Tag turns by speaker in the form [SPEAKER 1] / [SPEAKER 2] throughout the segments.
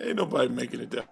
[SPEAKER 1] Ain't nobody making it down.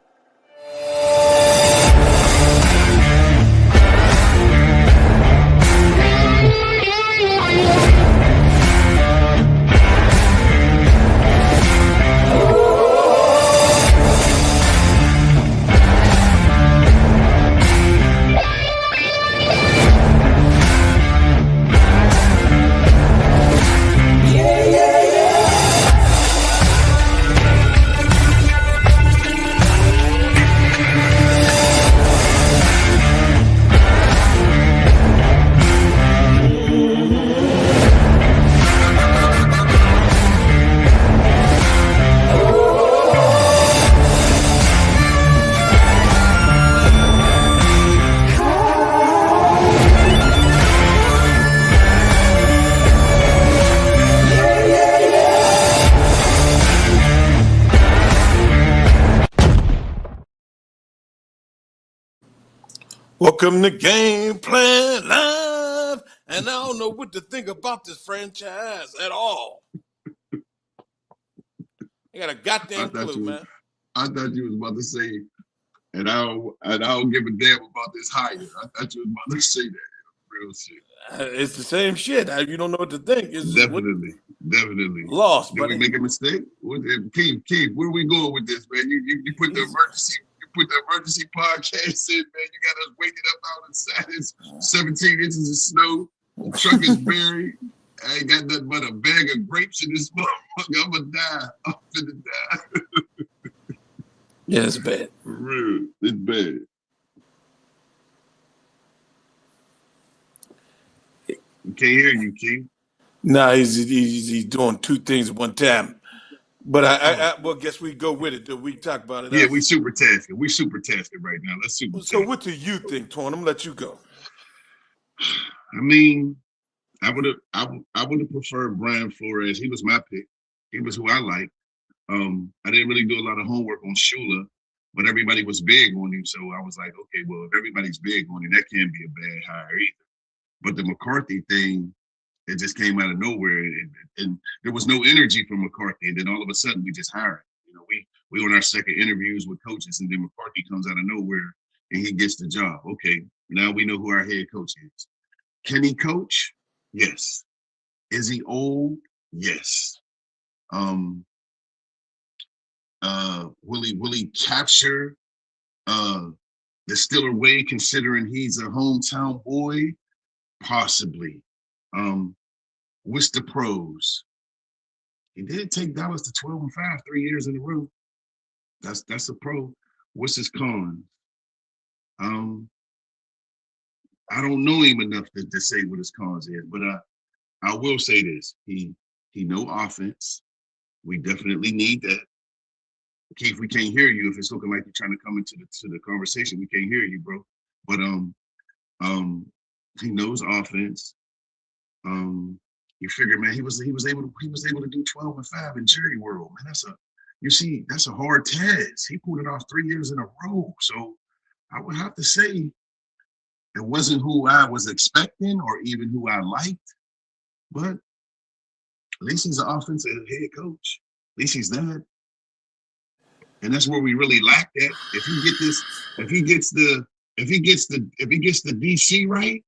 [SPEAKER 1] Welcome to Game Plan Live, and I don't know what to think about this franchise at all. I got a goddamn clue, man.
[SPEAKER 2] I thought you was about to say, and I don't give a damn about this hire. I thought you was about to say that. Real shit.
[SPEAKER 1] It's the same shit. You don't know what to think. It's
[SPEAKER 2] definitely.
[SPEAKER 1] Lost.
[SPEAKER 2] Did we make a mistake? Keith, where are we going with this, man? You put the emergency. Put the emergency podcast in, man. You got us waking up outside. It's 17 inches of snow. The truck is buried. I ain't got nothing but a bag of grapes in this motherfucker. I'm gonna die. I'm finna die.
[SPEAKER 1] Yeah, it's bad.
[SPEAKER 2] For real. It's bad. We can't hear you, Keith.
[SPEAKER 1] Nah, he's doing two things at one time. But I guess we go with it. We talk about it.
[SPEAKER 2] Yeah, we super tasking. We super tasking right now. Let's super.
[SPEAKER 1] So what do you think, Torn? I'm gonna let you go.
[SPEAKER 2] I mean, I would have preferred Brian Flores. He was my pick. He was who I liked. I didn't really do a lot of homework on Shula, but everybody was big on him. So I was like, okay, well, if everybody's big on him, that can't be a bad hire either. But the McCarthy thing, it just came out of nowhere, and there was no energy from McCarthy. And then all of a sudden, we just hired him. You know, we on our second interviews with coaches, and then McCarthy comes out of nowhere and he gets the job. Okay, now we know who our head coach is. Can he coach? Yes. Is he old? Yes. Will he capture the Steeler way, considering he's a hometown boy? Possibly. What's the pros? He did take Dallas to 12-5 3 years in a row. That's a pro. What's his cons? I don't know him enough to say what his cons is, but I will say this: he know offense. We definitely need that. Keith, we can't hear you if it's looking like you're trying to come into the conversation. We can't hear you, bro. But he knows offense. You figure, man, he was able to do 12-5 in Jerry World, man. That's a hard task. He pulled it off 3 years in a row. So I would have to say it wasn't who I was expecting or even who I liked, but at least he's an offensive head coach. At least he's that. And that's where we really lack that. If he gets the DC right,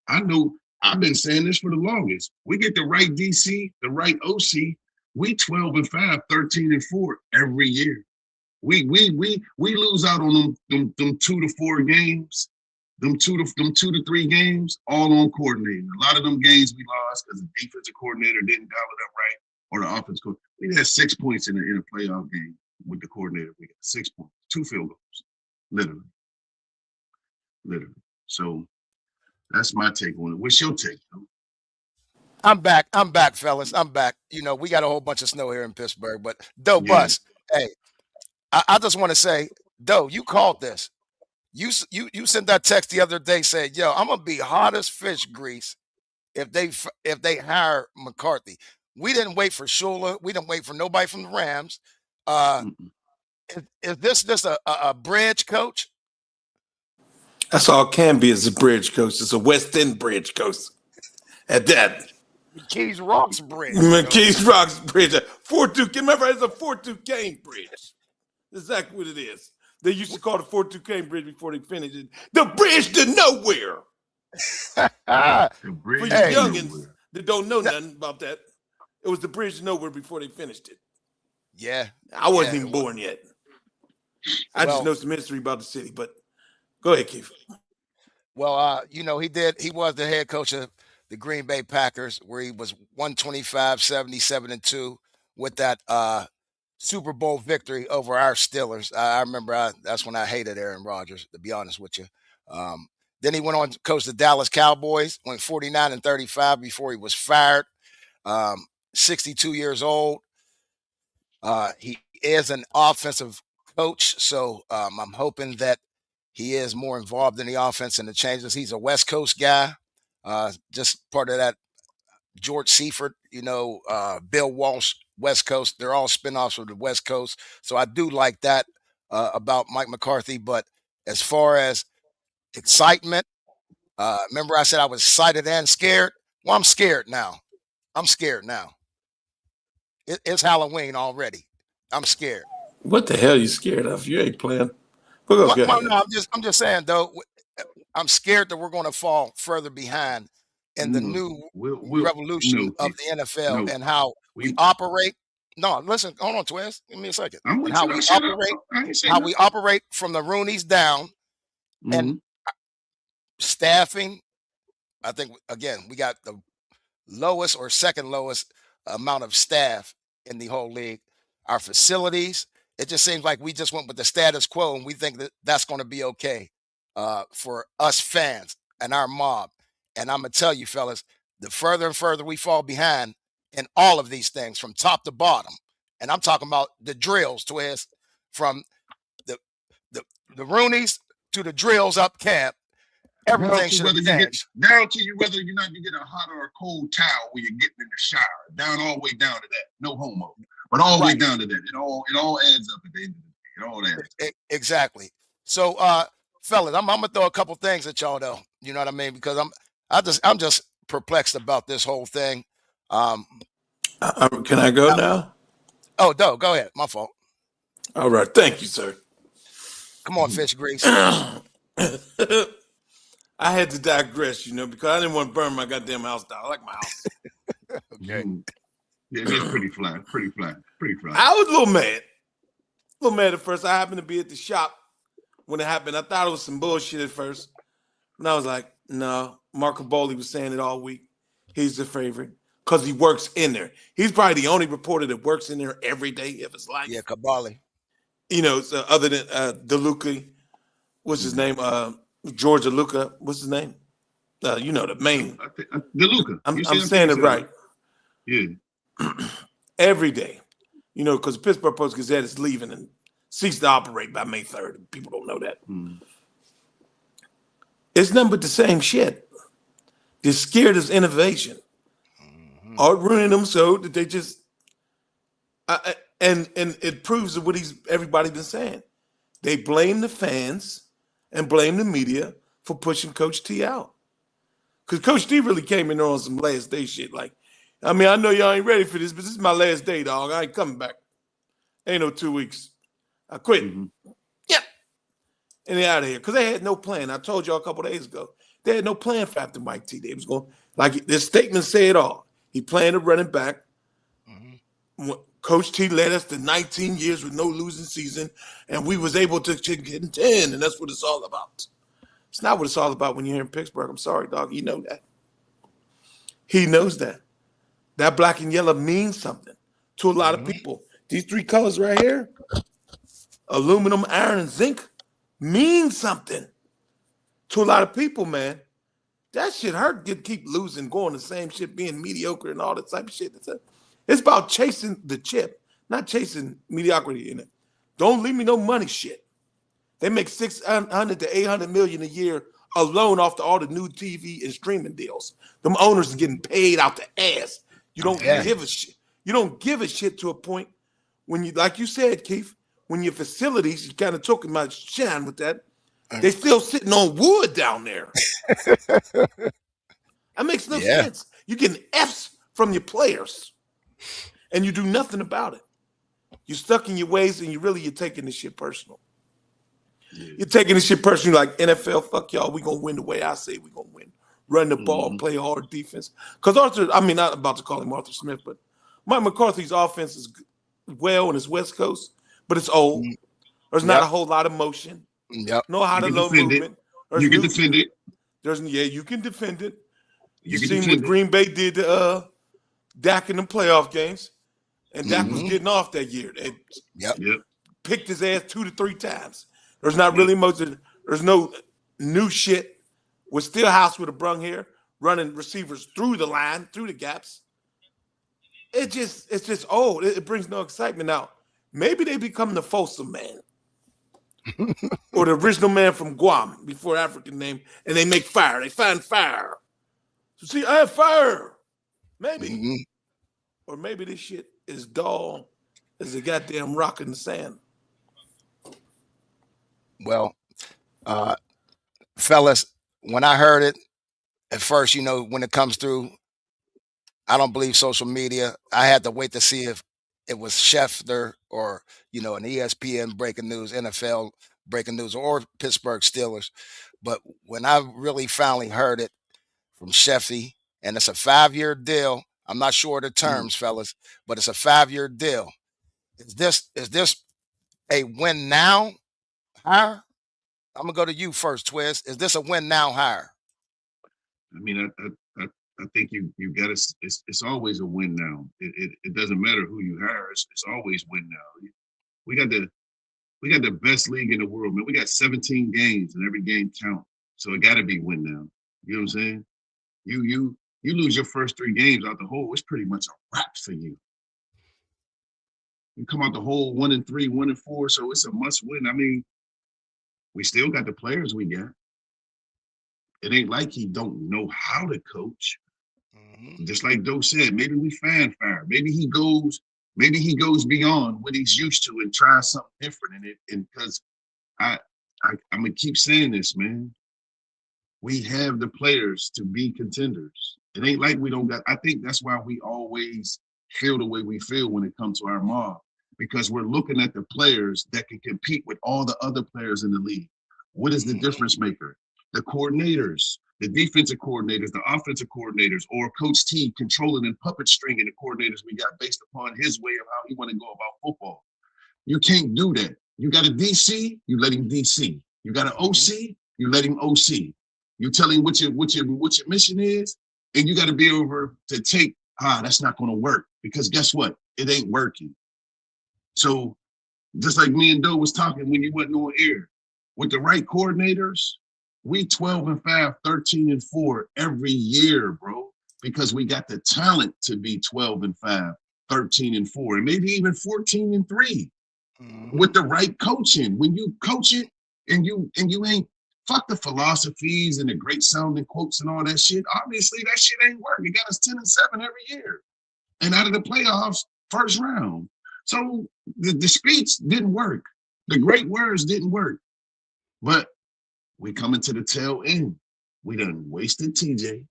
[SPEAKER 2] I know I've been saying this for the longest. We get the right DC, the right OC, we 12-5, 13-4 every year. We lose out on them 2 to 4 games, them 2 to 3 games, all on coordinating. A lot of them games we lost because the defensive coordinator didn't dial it up right, or the offense coach. We had 6 points in a playoff game with the coordinator. We got 6 points, 2 field goals, literally. So that's my take on it. What's your take, though?
[SPEAKER 3] I'm back, fellas. I'm back. You know, we got a whole bunch of snow here in Pittsburgh, but Doe Bus, hey, I just want to say, Doe, you called this. You sent that text the other day saying, yo, I'm gonna be hot as fish grease if they hire McCarthy. We didn't wait for Shula. We didn't wait for nobody from the Rams. Is this just a bridge coach?
[SPEAKER 1] That's all it can be, is a bridge coach. It's a West End bridge coach at that.
[SPEAKER 3] McKees Rocks Bridge.
[SPEAKER 1] McKees Rocks Bridge. 4-2. Remember, it's a 4-2 Kane Bridge. That's exactly what it is. They used to call it 4-2 Kane Bridge before they finished it. The bridge to nowhere.
[SPEAKER 2] The bridge
[SPEAKER 1] For you
[SPEAKER 2] to
[SPEAKER 1] youngins
[SPEAKER 2] nowhere.
[SPEAKER 1] that don't know nothing about that, it was the bridge to nowhere before they finished it.
[SPEAKER 3] Yeah.
[SPEAKER 1] I wasn't even born yet. I just know some history about the city, but go ahead, Keith.
[SPEAKER 3] Well, he was the head coach of the Green Bay Packers, where he was 125, 77-2 with that Super Bowl victory over our Steelers. I remember that's when I hated Aaron Rodgers, to be honest with you. Then he went on to coach the Dallas Cowboys, went 49-35 before he was fired. 62 years old. He is an offensive coach, so I'm hoping that he is more involved in the offense and the changes. He's a West Coast guy, just part of that George Seifert, Bill Walsh, West Coast. They're all spinoffs of the West Coast. So I do like that about Mike McCarthy. But as far as excitement, remember I said I was excited and scared? Well, I'm scared now. It's Halloween already. I'm scared.
[SPEAKER 1] What the hell are you scared of? You ain't playing. No,
[SPEAKER 3] I'm just saying, though, I'm scared that we're going to fall further behind in the new revolution of the NFL and how we operate. No, listen, hold on, Twiz. Give me a second. And how we operate from the Roonies down and staffing. I think, again, we got the lowest or second lowest amount of staff in the whole league. Our facilities, it just seems like we just went with the status quo, and we think that that's going to be okay for us fans and our mob. And I'm going to tell you, fellas, the further and further we fall behind in all of these things from top to bottom, and I'm talking about the drills, Twiz, from the Roonies to the drills up camp, everything should change.
[SPEAKER 2] Down to you whether or not you get a hot or a cold towel when you're getting in the shower. Down all the way down to that. No homo. But all the way down to that. It all adds up at the end of the day. It all adds up.
[SPEAKER 3] Exactly. So fellas, I'm gonna throw a couple things at y'all though. You know what I mean? Because I'm just perplexed about this whole thing.
[SPEAKER 1] Can I go now?
[SPEAKER 3] Oh, Doe, go ahead. My fault.
[SPEAKER 1] All right. Thank you, sir.
[SPEAKER 3] Come on, fish grease.
[SPEAKER 1] I had to digress, because I didn't want to burn my goddamn house down. I like my house.
[SPEAKER 3] Okay.
[SPEAKER 2] Yeah, it's pretty flat.
[SPEAKER 1] I was a little mad at first. I happened to be at the shop when it happened. I thought it was some bullshit at first. And I was like, no, Marco Bowley was saying it all week. He's the favorite because he works in there. He's probably the only reporter that works in there every day of his life.
[SPEAKER 3] Yeah, Kabali.
[SPEAKER 1] So other than DeLuca, what's his name? George DeLuca, what's his name? The main.
[SPEAKER 2] DeLuca.
[SPEAKER 1] I'm saying it right.
[SPEAKER 2] Yeah.
[SPEAKER 1] Every day. Because the Pittsburgh Post-Gazette is leaving and ceased to operate by May 3rd. People don't know that. It's nothing but the same shit. They're scared of innovation. Art ruining them so that they just and it proves what everybody been saying. They blame the fans and blame the media for pushing Coach T out. Because Coach T really came in there on some last day shit. Like, I know y'all ain't ready for this, but this is my last day, dog. I ain't coming back. Ain't no 2 weeks. I quit. Yep. And they're out of here. Because they had no plan. I told y'all a couple days ago. They had no plan for after Mike T. They was going, like this statement said it all. He planned to run it back. Coach T led us to 19 years with no losing season, and we was able to contend, and that's what it's all about. It's not what it's all about when you're here in Pittsburgh. I'm sorry, dog. You know that. He knows that. That black and yellow means something to a lot of people. These three colors right here, aluminum, iron, and zinc, mean something to a lot of people, man. That shit hurt. Keep losing, going the same shit, being mediocre and all that type of shit. It's about chasing the chip, not chasing mediocrity in it. Don't leave me no money shit. They make $600 to $800 million a year alone off all the new TV and streaming deals. Them owners are getting paid out the ass. You don't give a shit. You don't give a shit to a point when you, like you said, Keith, when your facilities, you kind of talking about shine with that, they still sitting on wood down there. That makes no sense. You're getting F's from your players, and you do nothing about it. You're stuck in your ways, and you're taking this shit personal.
[SPEAKER 2] Yeah.
[SPEAKER 1] You're taking this shit personal, like NFL. Fuck y'all. We gonna win the way I say we gonna win. Run the ball, play hard defense. Because not about to call him Arthur Smith, but Mike McCarthy's offense is well in his West Coast, but it's old. There's not a whole lot of motion.
[SPEAKER 3] Yep.
[SPEAKER 1] No high to low movement.
[SPEAKER 2] You can defend it.
[SPEAKER 1] You can defend it. You seen what Green Bay did to Dak in the playoff games, and Dak was getting off that year. And picked his ass 2 to 3 times. There's not really much. There's no new shit. With Stillhouse with a brung here, running receivers through the line, through the gaps. It's just old. It brings no excitement out. Maybe they become the Folsom man. Or the original man from Guam before African name, and they make fire. They find fire. So see, I have fire. Maybe. Or maybe this shit is dull as a goddamn rock in the sand.
[SPEAKER 3] Well, fellas, when I heard it at first, when it comes through, I don't believe social media. I had to wait to see if it was Schefter or, an ESPN breaking news, NFL breaking news, or Pittsburgh Steelers. But when I really finally heard it from Sheffy, and it's a 5-year deal, I'm not sure of the terms, fellas, but it's a 5-year deal. Is this a win now hire? I'm gonna go to you first, Twiz. Is this a win now hire?
[SPEAKER 2] I mean, I think you got to. It's always a win now. It doesn't matter who you hire. It's always win now. We got the best league in the world, man. We got 17 games, and every game counts. So it got to be win now. You know what I'm saying? You lose your first 3 games out the hole, it's pretty much a wrap for you. You come out the hole 1-3, 1-4, so it's a must win. I mean, we still got the players we got. It ain't like he don't know how to coach. Just like Doe said, maybe we fan fire. Maybe he goes beyond what he's used to and tries something different in it. And because I'm gonna keep saying this, man. We have the players to be contenders. It ain't like we don't got. I think that's why we always feel the way we feel when it comes to our mob, because we're looking at the players that can compete with all the other players in the league. What is the difference maker? The coordinators, the defensive coordinators, the offensive coordinators, or Coach T controlling and puppet stringing the coordinators we got based upon his way of how he want to go about football. You can't do that. You got a DC, you let him DC. You got an OC, you let him OC. You tell him what your mission is, and you got to be able to take, that's not going to work, because guess what? It ain't working. So just like me and Doe was talking when you wasn't on air, with the right coordinators, we 12-5, 13-4 every year, bro, because we got the talent to be 12-5, 13-4, and maybe even 14-3 with the right coaching. When you coach it and you ain't fuck the philosophies and the great sounding quotes and all that shit. Obviously, that shit ain't working. It got us 10-7 every year, and out of the playoffs, first round. So the speech didn't work. The great words didn't work, but we coming to the tail end. We done wasted TJ.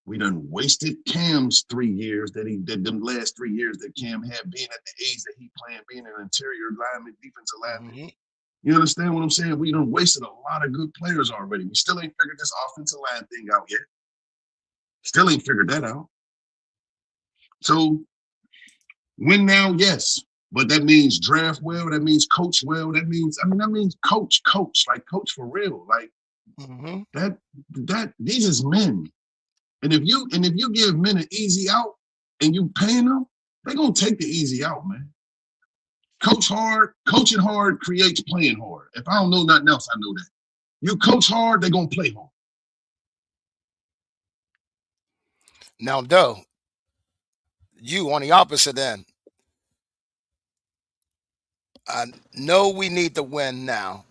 [SPEAKER 2] We done wasted Cam's 3 years that he did, them last 3 years that Cam had, being at the age that he playing, being an interior lineman, defensive lineman. You understand what I'm saying? We done wasted a lot of good players already. We still ain't figured this offensive line thing out yet. Still ain't figured that out. So win now, yes. But that means draft well. That means coach well. That means coach, like coach for real. Like that. These is men, and if you give men an easy out and you paying them, they're gonna take the easy out, man. Coach hard, coaching hard creates playing hard. If I don't know nothing else, I know that. You coach hard, they're gonna play hard.
[SPEAKER 3] Now, Doe, you on the opposite end. I know we need to win now,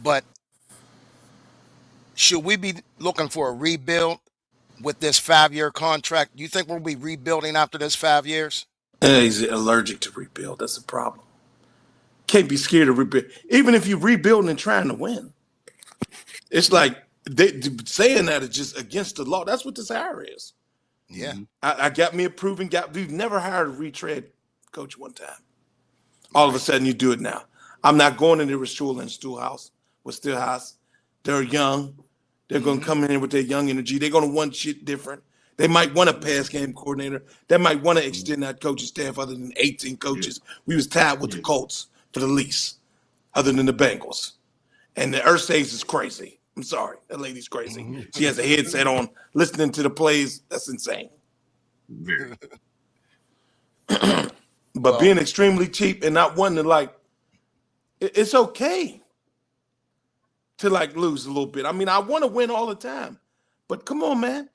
[SPEAKER 3] but should we be looking for a rebuild with this 5-year contract? Do you think we'll be rebuilding after this 5 years?
[SPEAKER 1] He's allergic to rebuild. That's the problem. Can't be scared of rebuild. Even if you're rebuilding and trying to win. It's like saying that is just against the law. That's what this hire is.
[SPEAKER 3] Yeah.
[SPEAKER 1] I got me a proven guy. We've never hired a retread coach one time. All of a sudden, you do it now. I'm not going into Rashul and Stillhouse with Stillhouse. They're young. They're going to come in with their young energy. They're going to want shit different. They might want a pass game coordinator. They might want to extend that coaching staff other than 18 coaches. We was tied with the Colts for the lease, other than the Bengals. And the Ursay's is crazy. I'm sorry. That lady's crazy. She has a headset on, listening to the plays. That's insane.
[SPEAKER 2] Very.
[SPEAKER 1] But being extremely cheap and not wanting to it's okay to lose a little bit. I mean, I want to win all the time, but come on, man.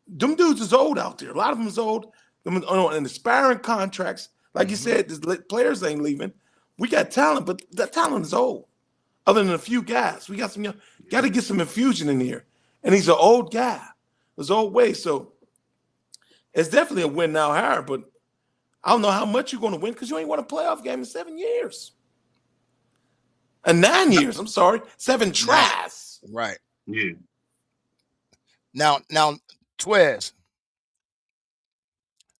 [SPEAKER 1] Them dudes is old out there. A lot of them is old. Them on aspiring contracts. Like you said, the players ain't leaving. We got talent, but that talent is old. Other than a few guys, we got some young. Got to get some infusion in here. And he's an old guy. His old way. So it's definitely a win now hire, but I don't know how much you're going to win because you ain't won a playoff game in 7 years. And 9 years, I'm sorry. 7 tries.
[SPEAKER 3] Right.
[SPEAKER 2] Yeah.
[SPEAKER 3] Now, Twiz,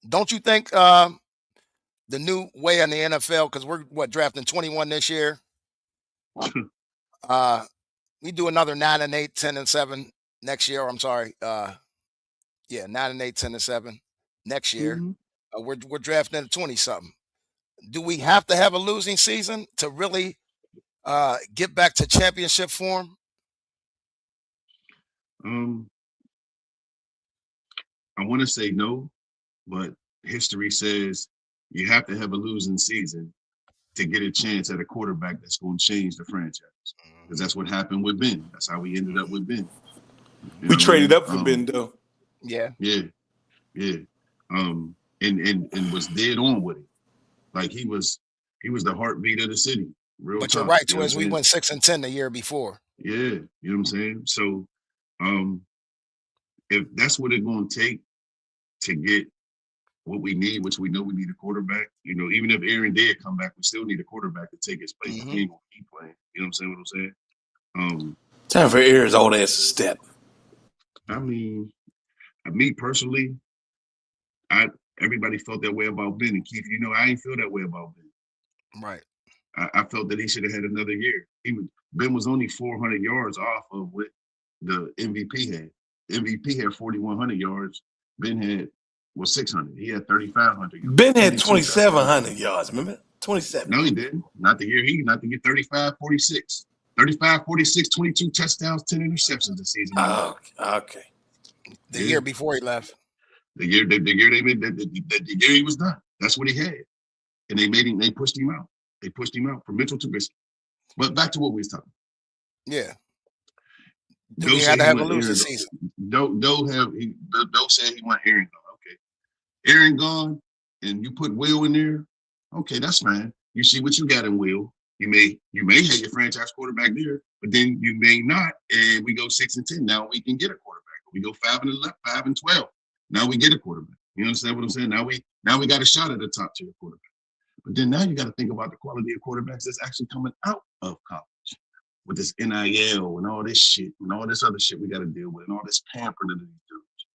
[SPEAKER 3] don't you think the new way in the NFL, because we're drafting 21 this year, we do another 9-8, 10-7 next year. I'm sorry. 9-8, 10-7 next year. We're drafting a 20-something. Do we have to have a losing season to really get back to championship form?
[SPEAKER 2] I want to say no, but history says you have to have a losing season to get a chance at a quarterback that's going to change the franchise. Because that's what happened with Ben. That's how we ended up with Ben.
[SPEAKER 1] We traded up for Ben, though.
[SPEAKER 3] Yeah.
[SPEAKER 2] And was dead on with it. Like he was the heartbeat of the city.
[SPEAKER 3] But you're right, Twiz. We went 6-10 the year before.
[SPEAKER 2] Yeah, you know what I'm saying? So if that's what it's going to take to get what we need, which we know we need a quarterback, even if Aaron did come back, we still need a quarterback to take his place. He ain't going to keep playing. You know what I'm saying?
[SPEAKER 1] Time for Aaron's old ass to step.
[SPEAKER 2] I mean, me personally, everybody felt that way about Ben. And Keith, I ain't feel that way about Ben.
[SPEAKER 3] Right.
[SPEAKER 2] I felt that he should have had another year. Ben was only 400 yards off of what the MVP had. The MVP had 4,100 yards. Ben had 600. He had 3,500 yards.
[SPEAKER 1] Ben had 2,700 yards. Remember 27.
[SPEAKER 2] No, he didn't. Not the year not to get 35, 46. 35, 46, 22 touchdowns, 10 interceptions this season.
[SPEAKER 1] Oh, okay.
[SPEAKER 3] The year before he left.
[SPEAKER 2] The year he was done. That's what he had. And they pushed him out. They pushed him out from Mitchell Trubisky. But back to what we was talking.
[SPEAKER 3] Yeah. We had to have a losing season.
[SPEAKER 2] Doe said he want Aaron gone. Okay. Aaron gone, and you put Will in there. Okay, that's fine. You see what you got in Will. You may have your franchise quarterback there, but then you may not. And we go 6-10. Now we can get a quarterback. We go 5-11, 5-12. Now we get a quarterback. You understand what I'm saying? Now we got a shot at the top tier quarterback. But then now you got to think about the quality of quarterbacks that's actually coming out of college with this NIL and all this shit and all this other shit we got to deal with and all this pampering of these dudes.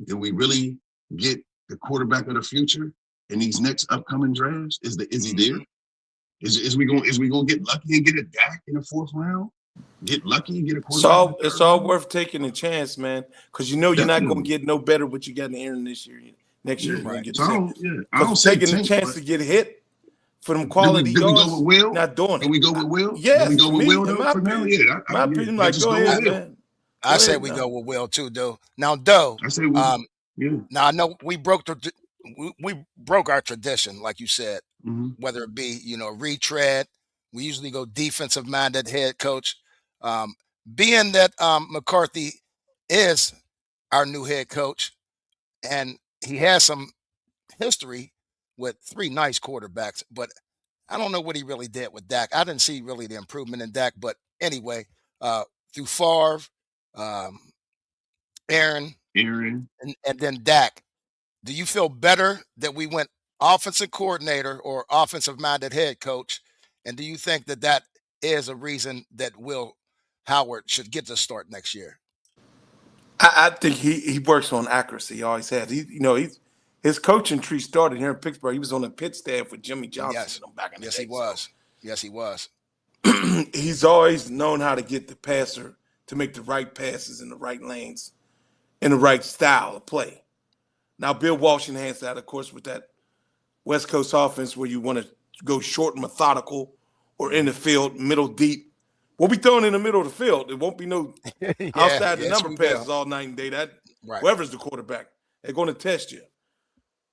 [SPEAKER 2] Did we really get the quarterback of the future in these next upcoming drafts? Is he there? Is we gonna get lucky and get a Dak in the 4th round? Get lucky and get a quarterback.
[SPEAKER 1] It's all worth taking a chance, man, because you're not going to get no better what you got in Aaron this year. Next year, you're going to get
[SPEAKER 2] I don't
[SPEAKER 1] taking the chance to get hit for them quality
[SPEAKER 2] yards.
[SPEAKER 1] Did
[SPEAKER 2] we go with Will?
[SPEAKER 1] Not doing it.
[SPEAKER 2] Did we go with Will?
[SPEAKER 1] Yes.
[SPEAKER 2] Did we go with Will?
[SPEAKER 1] In my opinion,
[SPEAKER 2] my opinion,
[SPEAKER 1] like, go ahead, man.
[SPEAKER 3] I say we go with Will too, Doe. Now, Doe.
[SPEAKER 2] I say we.
[SPEAKER 3] Now I know we broke our tradition, like you said. Whether it be retread, we usually go defensive minded head coach. Being that McCarthy is our new head coach, and he has some history with 3 nice quarterbacks, but I don't know what he really did with Dak. I didn't see really the improvement in Dak, but anyway, through Favre, Aaron, and then Dak, do you feel better that we went offensive coordinator or offensive-minded head coach, and do you think that is a reason that Will Howard should get the start next year?
[SPEAKER 1] I think he works on accuracy. He always has. His coaching tree started here in Pittsburgh. He was on the pit staff with Jimmy Johnson
[SPEAKER 3] Yes.
[SPEAKER 1] back in the
[SPEAKER 3] Yes,
[SPEAKER 1] day.
[SPEAKER 3] he was. Yes, he was.
[SPEAKER 1] So he's always known how to get the passer to make the right passes in the right lanes, in the right style of play. Now, Bill Walsh enhanced that, of course, with that West Coast offense where you want to go short and methodical or in the field, middle deep. We'll be throwing in the middle of the field. There won't be no outside the number passes all night and day. Whoever's the quarterback, they're going to test you.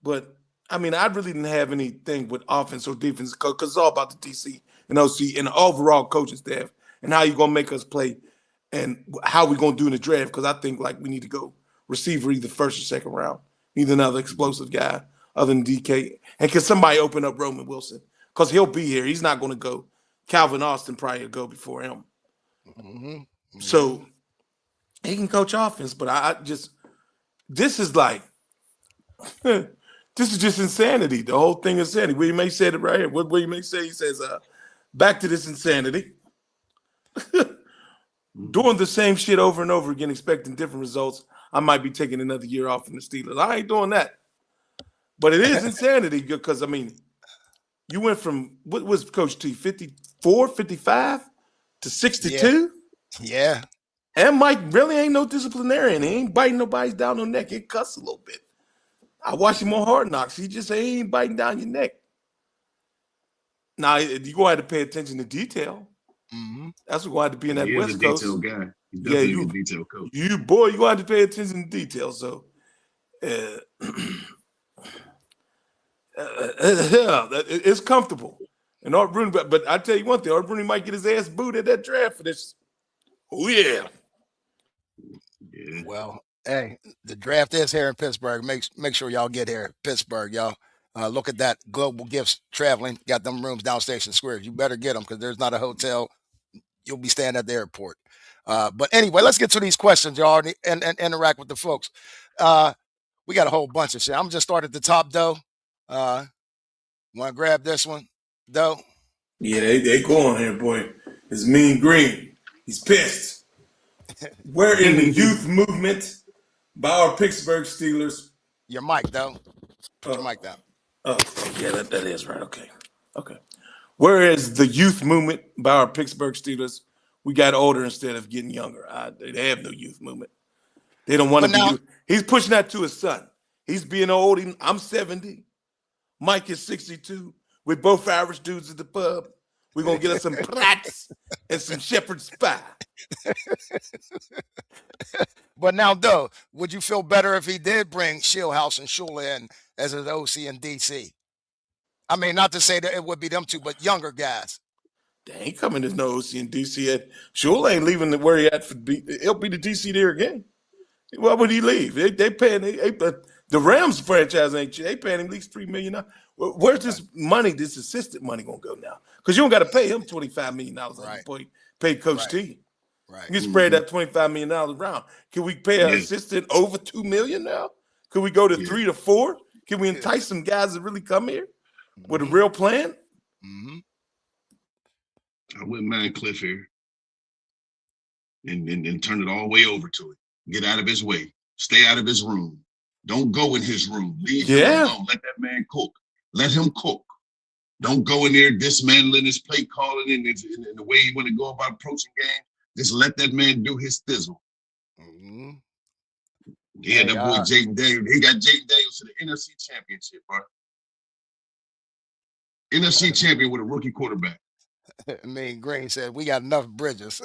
[SPEAKER 1] But, I mean, I really didn't have anything with offense or defense because it's all about the DC and OC and the overall coaching staff and how you're going to make us play and how we're going to do in the draft because I think, like, we need to go receiver either first or second round. Need another explosive guy other than DK. And can somebody open up Roman Wilson? Because he'll be here. He's not going to go. Calvin Austin probably will go before him.
[SPEAKER 3] Mm-hmm.
[SPEAKER 1] So he can coach offense, but this is like, this is just insanity. The whole thing is insanity. William May said it right here. What William May say? He says, back to this insanity. Doing the same shit over and over again, expecting different results. I might be taking another year off from the Steelers. I ain't doing that. But it is insanity because, I mean, you went from, what was Coach T, 54, 55 to 62?
[SPEAKER 3] Yeah.
[SPEAKER 1] And Mike really ain't no disciplinarian. He ain't biting nobody's down the neck. He cuss a little bit. I watch him on Hard Knocks. He just ain't biting down your neck. Now, you're going to have to pay attention to detail.
[SPEAKER 3] Mm-hmm.
[SPEAKER 1] That's what going to have to be in that
[SPEAKER 2] He
[SPEAKER 1] West
[SPEAKER 2] is a
[SPEAKER 1] Coast.
[SPEAKER 2] detailed guy. He's definitely a detailed coach.
[SPEAKER 1] You're going to have to pay attention to detail. So, it's comfortable. And Art Bruni, but I tell you one thing, Art Bruni might get his ass booed at that draft for this. Oh, yeah.
[SPEAKER 3] Well, hey, the draft is here in Pittsburgh. Make sure y'all get here, Pittsburgh, y'all. Look at that. Global Gifts Traveling. Got them rooms down Station Square. You better get them because there's not a hotel. You'll be staying at the airport. But anyway, let's get to these questions, y'all, and interact with the folks. We got a whole bunch of shit. I'm just start at the top, Doe. Want to grab this one, Doe?
[SPEAKER 1] Yeah, they go on here, boy. It's Mean Green. He's pissed. We're in the youth movement by our Pittsburgh Steelers.
[SPEAKER 3] Your mic, Doe. Put your mic down.
[SPEAKER 1] Oh, yeah, that is right. Okay. Whereas the youth movement by our Pittsburgh Steelers, we got older instead of getting younger. They have no youth movement. They don't want to be youth. He's pushing that to his son. He's being old. I'm 70. Mike is 62. We're both Irish dudes at the pub. We're going to get us some Platts and some shepherd's pie.
[SPEAKER 3] But now, Doe, would you feel better if he did bring Shieldhouse and Shula in as an OC in DC? I mean, not to say that it would be them two, but younger guys.
[SPEAKER 1] They ain't coming as no OC in DC. Shula ain't leaving where he at. He'll be the DC there again. Why would he leave? They paying. The Rams franchise ain't. They paying him at least $3 million. Where's this money? This assistant money gonna go now? Because you don't got to pay him $25 million like you paid Coach T.
[SPEAKER 3] Right.
[SPEAKER 1] You can spread that $25 million around. Can we pay an assistant over $2 million now? Can we go to 3 to 4? Can we entice some guys to really come here with a real plan?
[SPEAKER 3] Mm-hmm.
[SPEAKER 2] I wouldn't mind Cliff here. And turn it all the way over to it. Get out of his way. Stay out of his room. Don't go in his room. Leave him alone. Let that man cook. Let him cook. Don't go in there dismantling his play calling and the way he want to go about approaching game. Just let that man do his thizzle.
[SPEAKER 3] Mm-hmm.
[SPEAKER 2] Yeah, that boy Jaden Daniels. He got Jaden Daniels to the NFC Championship, bro. NFC champion with a rookie quarterback.
[SPEAKER 3] I mean, Green said we got enough bridges.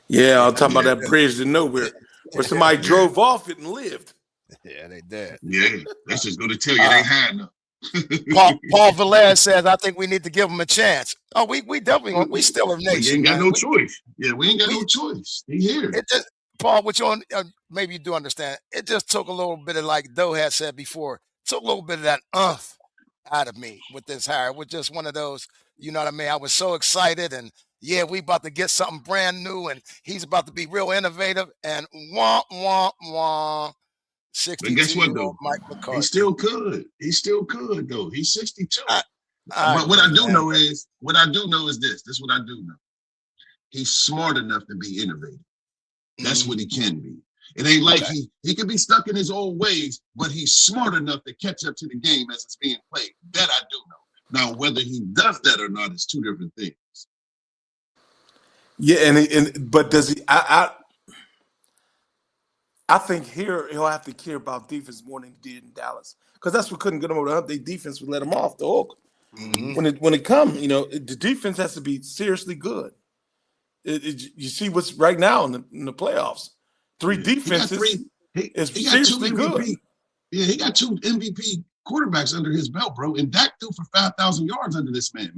[SPEAKER 1] Yeah, I'm talking about that bridge to nowhere where somebody drove off it and lived.
[SPEAKER 3] Yeah, they did.
[SPEAKER 2] Yeah, that's just going to tell you they ain't high enough.
[SPEAKER 3] Paul Velez says, I think we need to give him a chance. Oh, we definitely, we still a nation.
[SPEAKER 2] We ain't got no choice. Yeah, we ain't got no choice. He here.
[SPEAKER 3] Paul, what you maybe you do understand, it just took a little bit of, like Doe had said before, took a little bit of that out of me with this hire. It was just one of those, you know what I mean? I was so excited and yeah, we about to get something brand new and he's about to be real innovative and wah, wah, wah. 62.
[SPEAKER 2] But guess what though?
[SPEAKER 3] Mike McCarthy.
[SPEAKER 2] He still could. He still could though. He's 62. But what I do know is this. This is what I do know. He's smart enough to be innovative. That's what he can be. It ain't like he can be stuck in his old ways, but he's smart enough to catch up to the game as it's being played. That I do know. Now, whether he does that or not is two different things.
[SPEAKER 1] Yeah, but does he? I think here he'll have to care about defense more than he did in Dallas, because that's what couldn't get him over the hump. Their defense would let him off the hook.
[SPEAKER 3] Mm-hmm.
[SPEAKER 1] When it comes, the defense has to be seriously good. You see what's right now in the playoffs. Three defenses is seriously good.
[SPEAKER 2] Yeah, he got 2 MVP quarterbacks under his belt, bro. And Dak threw for 5,000 yards under this man.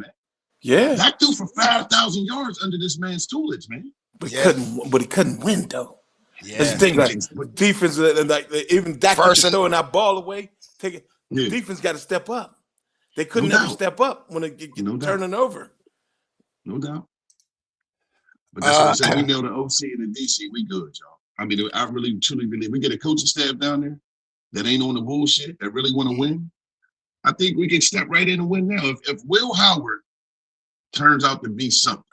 [SPEAKER 1] Yeah,
[SPEAKER 2] Dak threw for 5,000 yards under this man's tutelage, man.
[SPEAKER 1] But he couldn't win though.
[SPEAKER 3] Yeah,
[SPEAKER 1] that's the thing. Like defense, even Dak throwing that ball away, defense got to step up. They couldn't never step up when it get turning over.
[SPEAKER 2] No doubt. But that's what I'm saying. We know the OC and the DC, we good, y'all. I mean, I really truly believe we get a coaching staff down there that ain't on the bullshit, that really want to win. I think we can step right in and win now. If Will Howard turns out to be something,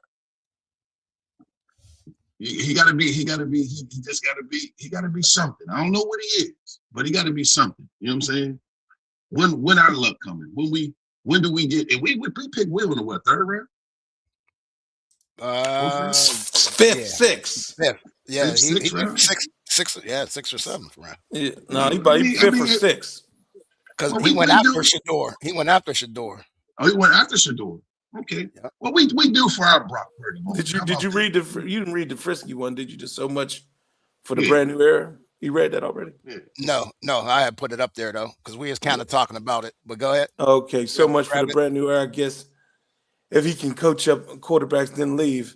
[SPEAKER 2] he got to be something. I don't know what he is, but he got to be something. You know what I'm saying? When our luck coming? When do we get? And we pick Will in the what, 3rd round?
[SPEAKER 1] Sixth.
[SPEAKER 3] Yeah,
[SPEAKER 2] sixth
[SPEAKER 3] round? Sixth or 7th round.
[SPEAKER 1] Yeah, no, he 5th or 6th.
[SPEAKER 3] Because he went after Shador. He went after Shador.
[SPEAKER 2] Oh, he went after Shador. Okay. Yep. Well, we do for our Brock Purdy.
[SPEAKER 1] Did you read you didn't read the Frisky one, did you? Just so much for the brand new era. You read that already?
[SPEAKER 2] Yeah.
[SPEAKER 3] No, I had put it up there though, because we was kind of talking about it. But go ahead.
[SPEAKER 1] Okay, so much for the brand new era. I guess if he can coach up quarterbacks, then leave.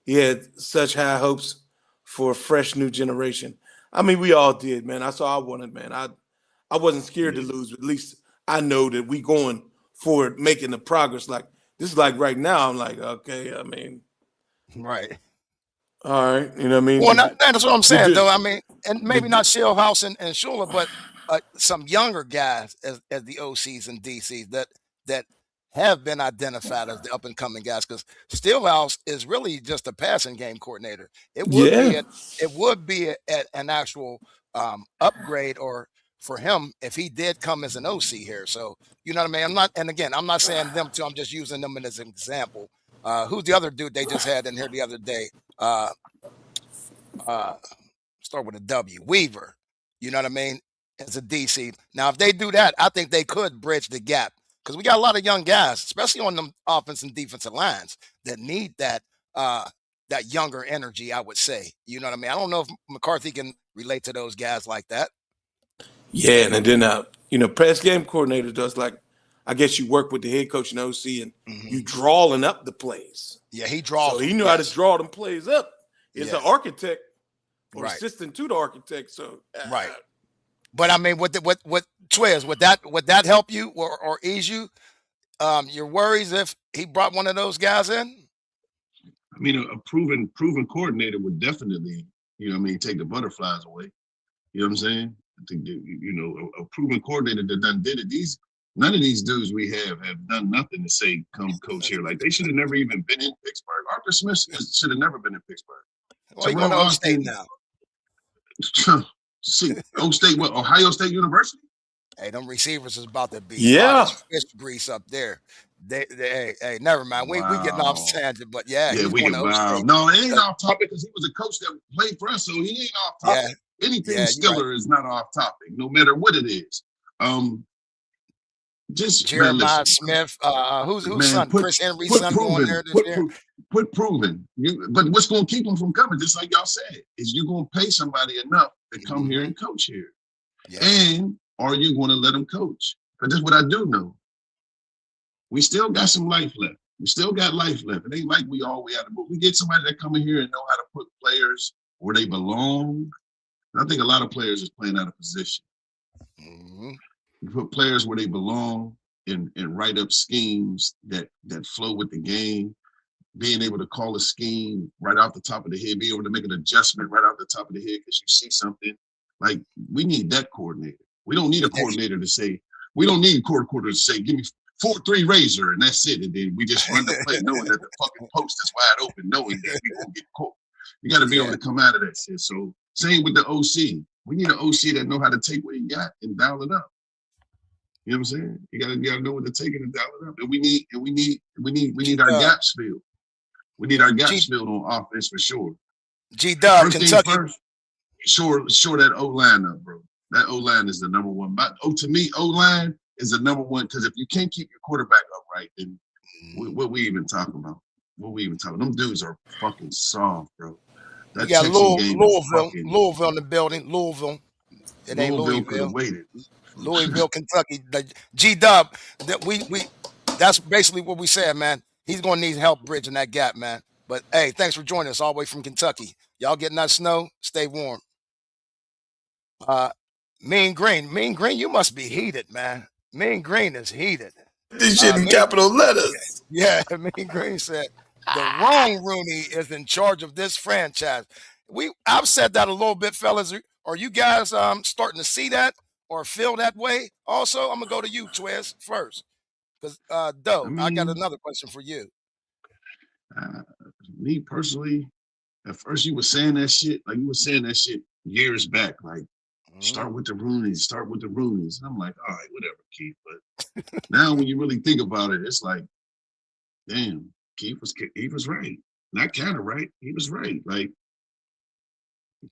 [SPEAKER 1] He had such high hopes for a fresh new generation. I mean, we all did, man. That's all I wanted, man. I wasn't scared to lose, but at least I know that we going forward, making the progress. Like this is like right now. I'm like, okay, I mean,
[SPEAKER 3] right.
[SPEAKER 1] All right, you know what I mean?
[SPEAKER 3] Well, that's what I'm saying, though. I mean, and maybe not Shellhouse and Shula, but some younger guys as the OCs and DCs that have been identified as the up-and-coming guys, because Stillhouse is really just a passing game coordinator. It would be an actual upgrade or for him if he did come as an OC here. So, you know what I mean? I'm not saying them two. I'm just using them as an example. Who's the other dude they just had in here the other day? Start with a W. Weaver. You know what I mean? As a DC. Now, if they do that, I think they could bridge the gap, because we got a lot of young guys, especially on the offense and defensive lines, that need that younger energy, I would say. You know what I mean? I don't know if McCarthy can relate to those guys like that.
[SPEAKER 1] Yeah, and then pass game coordinator does, like, I guess you work with the head coach and OC and you drawing up the plays.
[SPEAKER 3] Yeah, he draws.
[SPEAKER 1] So he knew how to draw them plays up. He's an architect or assistant to the architect. So
[SPEAKER 3] right. But I mean, what Twiz, would that help you or ease you your worries if he brought one of those guys in?
[SPEAKER 2] I mean, a proven coordinator would definitely, take the butterflies away. You know what I'm saying? I think that, a proven coordinator that done did it. None of these dudes we have done nothing to say come coach here. Like, they should have never even been in Pittsburgh. Arthur Smith should have never been in Pittsburgh.
[SPEAKER 3] Well, he going to Ohio State now.
[SPEAKER 2] See, Ohio State University?
[SPEAKER 3] Hey, them receivers is about to be fish grease up there. Hey, never mind. We getting off tangent, but
[SPEAKER 2] we get wild. No, it ain't off topic because he was a coach that played for us, so he ain't off topic. Anything Stiller is not off topic, no matter what it is. Just
[SPEAKER 3] Jeremiah Smith, whose son, Chris Henry's son, going there this year.
[SPEAKER 2] Put proven. But what's going to keep them from coming, just like y'all said, is you going to pay somebody enough to come here and coach here. Yeah. And are you going to let them coach? Because that's what I do know. We still got some life left. We still got life left. It ain't like we all we have to. But we get somebody that come in here and know how to put players where they belong. And I think a lot of players is playing out of position. Mm-hmm. You put players where they belong and write up schemes that flow with the game, being able to call a scheme right off the top of the head, be able to make an adjustment right off the top of the head because you see something. Like, we need that coordinator. We don't need a coordinator to say, give me 4-3 razor and that's it. And then we just run the play knowing that the fucking post is wide open, knowing that we're going to get caught. You got to be able to come out of that shit. So Same with the OC. We need an OC that know how to take what he got and dial it up. You know what I'm saying? You gotta know what to take it and dial it up. And we need our gaps filled. We need our gaps filled on offense for sure.
[SPEAKER 3] G-Dub,
[SPEAKER 2] First
[SPEAKER 3] Kentucky.
[SPEAKER 2] thing first, shore that O-line up, bro. That O-line is the number one. To me, O-line is the number one, because if you can't keep your quarterback upright, then what we even talking about? What we even talking about? Them dudes are fucking soft, bro.
[SPEAKER 3] That we got Louisville in the building. Louisville. It ain't
[SPEAKER 2] Louisville could have waited.
[SPEAKER 3] Louisville, Kentucky. G-Dub, that's basically what we said, man. He's going to need help bridging that gap, man. But, hey, thanks for joining us all the way from Kentucky. Y'all getting that snow? Stay warm. Mean Green, you must be heated, man. Mean Green is heated.
[SPEAKER 1] This shit in capital letters.
[SPEAKER 3] Yeah, Mean Green said, the wrong Rooney is in charge of this franchise. I've said that a little bit, fellas. Are you guys starting to see that or feel that way? Also, I'm going to go to you, Twiz, first. Because, Doe, I got another question for you.
[SPEAKER 2] Me personally, at first you were saying that shit, years back, like, start with the Roonies. And I'm like, all right, whatever, Keith. But now when you really think about it, it's like, damn, Keith was right. Not kind of right. He was right. Like,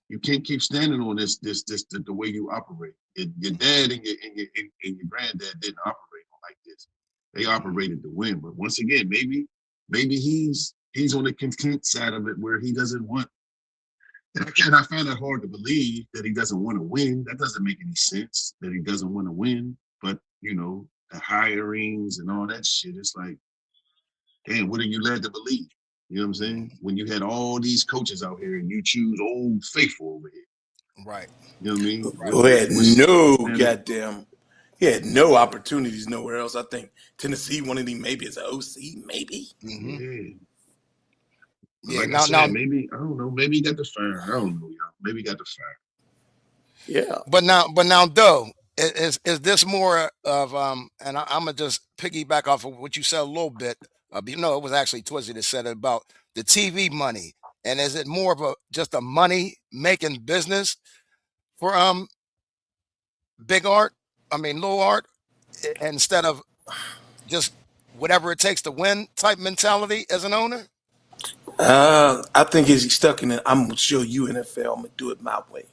[SPEAKER 2] you can't keep standing on this the way you operate. Your dad and your granddad didn't operate like this. They operated to win. But once again, maybe he's on the content side of it where he doesn't want. And I find it hard to believe that he doesn't want to win. That doesn't make any sense that he doesn't want to win. But, the hirings and all that shit, it's like, damn, what are you led to believe? You know what I'm saying? When you had all these coaches out here and you choose Old Faithful over here.
[SPEAKER 3] Right.
[SPEAKER 2] You know what I mean?
[SPEAKER 1] He had no opportunities nowhere else. I think Tennessee wanted him maybe as an OC, maybe.
[SPEAKER 2] Mm-hmm.
[SPEAKER 3] Yeah.
[SPEAKER 2] Like now, maybe, I don't know. Maybe he got the fire. I don't know, y'all. Maybe he got the fire.
[SPEAKER 1] Yeah.
[SPEAKER 3] But now, Doe, is this more of and I'm gonna just piggyback off of what you said a little bit. It was actually Twizzy that said it about the TV money, and is it more of just a money making business for big art? I mean, little art, instead of just whatever it takes to win type mentality as an owner.
[SPEAKER 1] I think he's stuck in it. I'm gonna show you NFL. I'm gonna do it my way.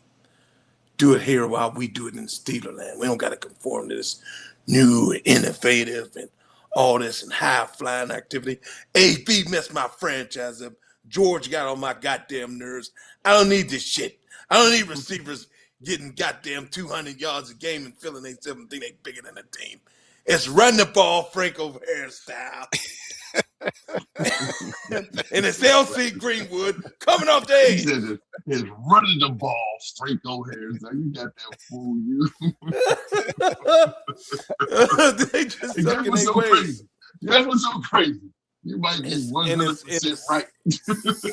[SPEAKER 1] Do it here while we do it in Steelerland. We don't got to conform to this new, innovative, and all this and high flying activity. AB messed my franchise up. George got on my goddamn nerves. I don't need this shit. I don't need receivers getting goddamn 200 yards a game and feeling they think they bigger than a team. It's run the ball, Franco hairstyle. And it's LC Greenwood coming off the edge.
[SPEAKER 2] It's running the ball, Franco hairstyle. You got that fool, you.
[SPEAKER 1] They just stuck in their ways.
[SPEAKER 2] That was so crazy. You might be 100% right.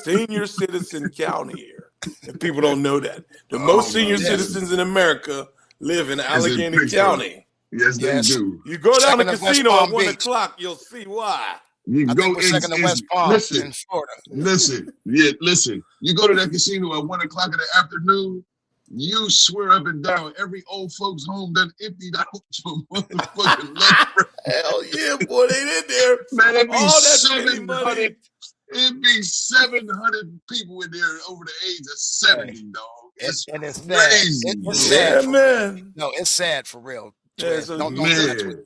[SPEAKER 1] Senior citizen county here. And people don't know that. The most senior citizens in America live in Allegheny County.
[SPEAKER 2] Yes, they do.
[SPEAKER 1] You go down to the casino at 1 o'clock, you'll see why.
[SPEAKER 2] You
[SPEAKER 3] I
[SPEAKER 2] go
[SPEAKER 3] think we're second to West Palm in Florida.
[SPEAKER 2] Listen. You go to that casino at 1 o'clock in the afternoon, you swear up and down every old folks home done emptied out from motherfucking left.
[SPEAKER 1] Hell yeah, boy, they in there.
[SPEAKER 2] Man, it'd be
[SPEAKER 1] all that
[SPEAKER 2] 700. It'd be 700 people in there over the age of 70, dog. It's crazy.
[SPEAKER 3] It's sad.
[SPEAKER 1] Man.
[SPEAKER 3] No, it's sad for real.
[SPEAKER 1] Yeah,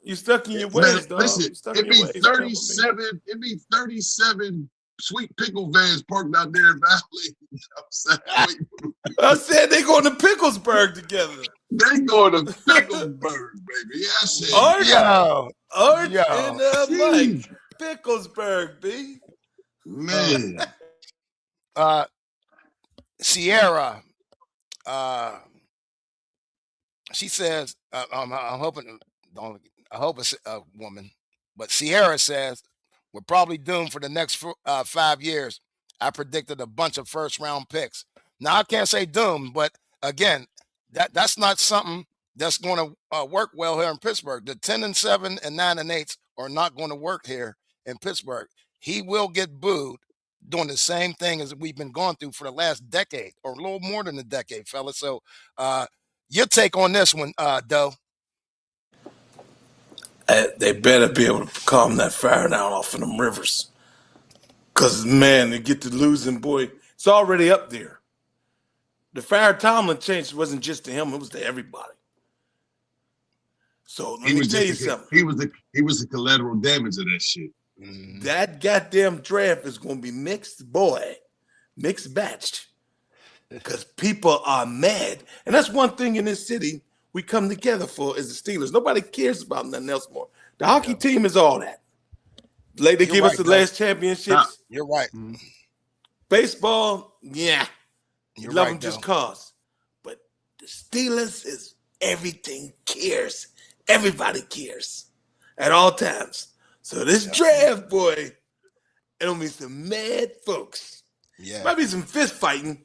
[SPEAKER 1] you stuck in your ways, dog.
[SPEAKER 2] Listen, it'd be 37. It'd be 37 sweet pickle vans parked out there in Valley.
[SPEAKER 1] I said they going to Picklesburg together.
[SPEAKER 2] They going to Picklesburg, baby. I said,
[SPEAKER 1] Art and Mike. Picklesburg, B.
[SPEAKER 2] Man.
[SPEAKER 3] Sierra. She says, I'm hoping, I hope it's a woman, but Sierra says, we're probably doomed for the next 5 years. I predicted a bunch of first round picks. Now, I can't say doomed, but again, that's not something that's going to work well here in Pittsburgh. The 10-7 and 9-8 are not going to work here in Pittsburgh. He will get booed doing the same thing as we've been going through for the last decade or a little more than a decade, fellas. So your take on this one, Doe?
[SPEAKER 1] They better be able to calm that fire down off of them rivers. Because, man, to get to losing, boy, it's already up there. The fire Tomlin change wasn't just to him, it was to everybody. So let me tell you something.
[SPEAKER 2] He was the collateral damage of that shit.
[SPEAKER 1] That goddamn draft is going to be mixed, boy. Mixed batch. Because people are mad. And that's one thing in this city we come together for is the Steelers. Nobody cares about nothing else more. The hockey team is all that. Like they give us the last championships.
[SPEAKER 3] You're right.
[SPEAKER 1] Baseball, yeah.
[SPEAKER 3] You're
[SPEAKER 1] love
[SPEAKER 3] right,
[SPEAKER 1] them just
[SPEAKER 3] Doe.
[SPEAKER 1] cause. But the Steelers is everything cares. Everybody cares at all times. So this draft, boy, it'll be some mad folks.
[SPEAKER 3] Yeah.
[SPEAKER 1] Might be some fist fighting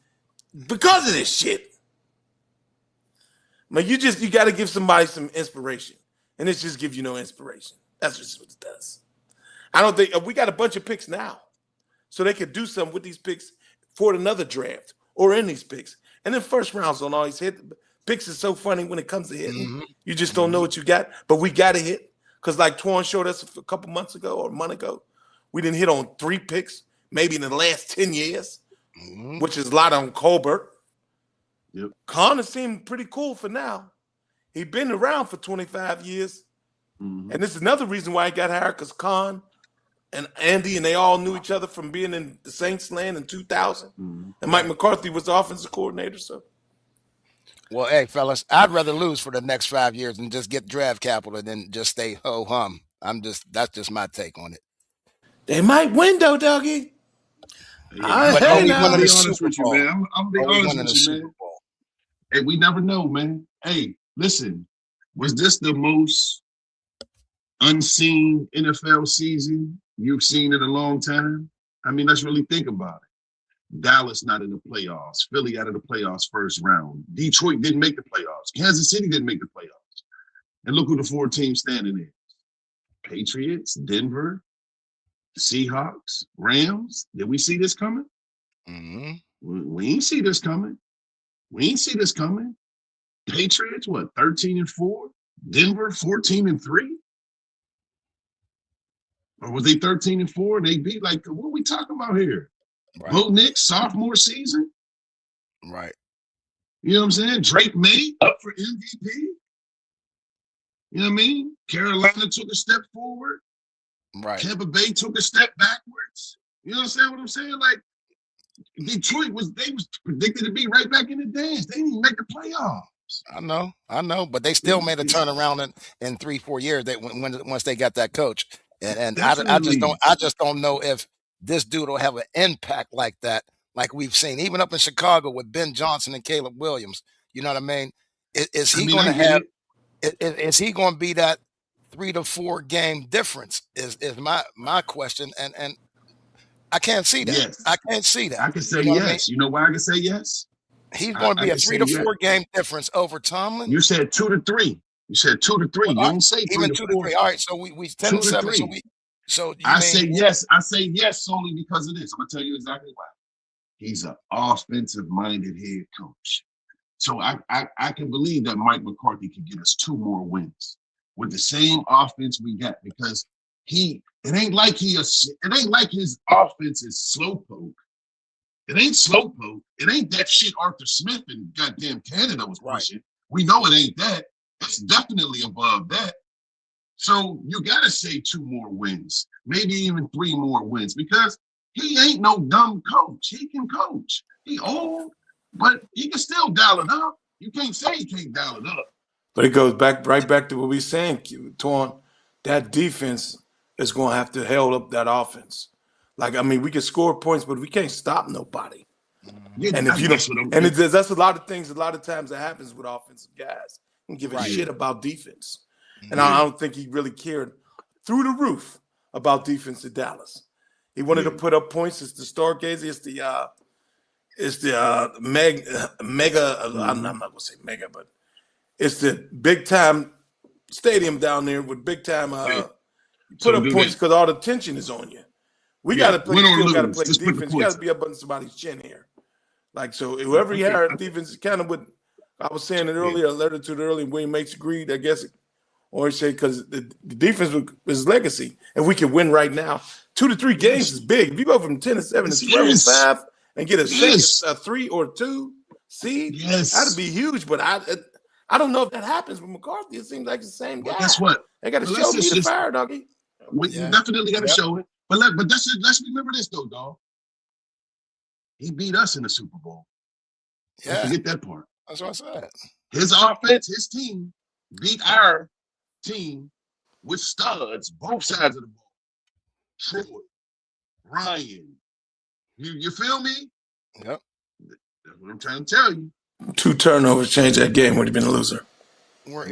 [SPEAKER 1] because of this shit. But you got to give somebody some inspiration. And it just gives you no inspiration. That's just what it does. I don't think we got a bunch of picks now. So they could do something with these picks for another draft or in these picks. And then first rounds don't always hit. Picks is so funny when it comes to hitting. You just don't know what you got. But we got to hit. Because like Twan showed us a couple months ago or a month ago, we didn't hit on 3 picks maybe in the last 10 years, which is a lot on Colbert.
[SPEAKER 2] Yep.
[SPEAKER 1] Connor seemed pretty cool for now. He'd been around for 25 years. And this is another reason why he got hired, because Con and Andy and they all knew each other from being in the Saints land in 2000. And Mike McCarthy was the offensive coordinator. So,
[SPEAKER 3] well, hey, fellas, I'd rather lose for the next 5 years and just get draft capital than just stay ho-hum. That's just my take on it.
[SPEAKER 1] They might win, though, doggy.
[SPEAKER 3] But
[SPEAKER 2] I'll
[SPEAKER 3] only
[SPEAKER 2] be
[SPEAKER 3] winning the
[SPEAKER 2] honest
[SPEAKER 3] Super
[SPEAKER 2] with you,
[SPEAKER 3] Bowl.
[SPEAKER 2] man. I'll be
[SPEAKER 3] Only
[SPEAKER 2] honest
[SPEAKER 3] winning
[SPEAKER 2] with
[SPEAKER 3] the
[SPEAKER 2] you,
[SPEAKER 3] Super
[SPEAKER 2] man.
[SPEAKER 3] Bowl.
[SPEAKER 2] Hey, we never know, man. Hey, listen, was this the most unseen NFL season you've seen in a long time? I mean, let's really think about it. Dallas not in the playoffs. Philly out of the playoffs first round. Detroit didn't make the playoffs. Kansas City didn't make the playoffs. And look who the 4 teams standing in. Patriots, Denver, Seahawks, Rams. Did we see this coming? We ain't see this coming. We ain't see this coming. Patriots, what, 13-4? Denver, 14-3? Or was they 13-4 and they beat, like, what are we talking about here?
[SPEAKER 3] Right.
[SPEAKER 2] Bo Nix, sophomore season?
[SPEAKER 3] Right.
[SPEAKER 2] You know what I'm saying? Drake May up for MVP? You know what I mean? Carolina took a step forward.
[SPEAKER 3] Right.
[SPEAKER 2] Tampa Bay took a step backwards. You know what I'm saying? Like, Detroit was predicted to be right back in the dance. They didn't even make the playoffs.
[SPEAKER 3] I know, but they still made a turnaround in 3-4 years. Once they got that coach, and I just don't know if this dude will have an impact like that, like we've seen, even up in Chicago with Ben Johnson and Caleb Williams. You know what I mean? Is he going to have? Is he going to be that 3 to 4 game difference? Is my question, and I can't see that.
[SPEAKER 2] Yes.
[SPEAKER 3] I can't see that.
[SPEAKER 2] I can say yes. You know why I can say yes?
[SPEAKER 3] He's going to be a 3 to 4 game difference over Tomlin.
[SPEAKER 2] You said 2 to 3. You said 2 to 3. You didn't say 3 to 4.
[SPEAKER 3] 3. All right, so we 10-7.
[SPEAKER 2] I say yes. I say yes solely because of this. I'm gonna tell you exactly why. He's an offensive-minded head coach. So I can believe that Mike McCarthy can get us 2 more wins with the same offense we got, because it ain't like his offense is slowpoke. It ain't slowpoke. It ain't that shit Arthur Smith and goddamn Canada was pushing. Right. We know it ain't that. It's definitely above that. So you gotta say 2 more wins, maybe even 3 more wins, because he ain't no dumb coach. He can coach. He old, but he can still dial it up. You can't say he can't dial it up.
[SPEAKER 1] But it goes right back to what we saying, Torn. That defense is going to have to hold up that offense. Like, I mean, we can score points, but we can't stop nobody.
[SPEAKER 2] Yeah,
[SPEAKER 1] and if you don't, and that's a lot of things. A lot of times that happens with offensive guys. Don't give a shit about defense, and I don't think he really cared through the roof about defense in Dallas. He wanted to put up points. It's the Stargazer. It's the mega. I'm not gonna say mega, but it's the big time stadium down there with big time. Put up points because all the tension is on you. We got to play.
[SPEAKER 2] Win or
[SPEAKER 1] Still got to
[SPEAKER 2] lose.
[SPEAKER 1] play
[SPEAKER 2] Just put the
[SPEAKER 1] defense. You got
[SPEAKER 2] points
[SPEAKER 1] to be up on somebody's chin here. Like, so whoever he hired defense, kind of what I was saying it earlier, alluded to it earlier. William H. agreed, I guess, or he said because the defense was his legacy, and we can win right now. 2 to 3 games is big. If you go from 10-7 to 12-5 and get a second, a 3 or 2 seed, that'd be huge. But I don't know if that happens with McCarthy. It seems like the same guy.
[SPEAKER 2] But guess what?
[SPEAKER 1] They got to show me the fire, doggy.
[SPEAKER 2] We definitely got to show it. But let's remember this though, dog. He beat us in the Super Bowl. Don't forget that part.
[SPEAKER 3] That's what I said.
[SPEAKER 2] His offense, his team beat our team with studs, both sides of the ball. Troy, Ryan. You feel me?
[SPEAKER 3] Yep.
[SPEAKER 2] That's what I'm trying to tell you.
[SPEAKER 1] 2 turnovers changed that game. Would have been a loser.
[SPEAKER 2] But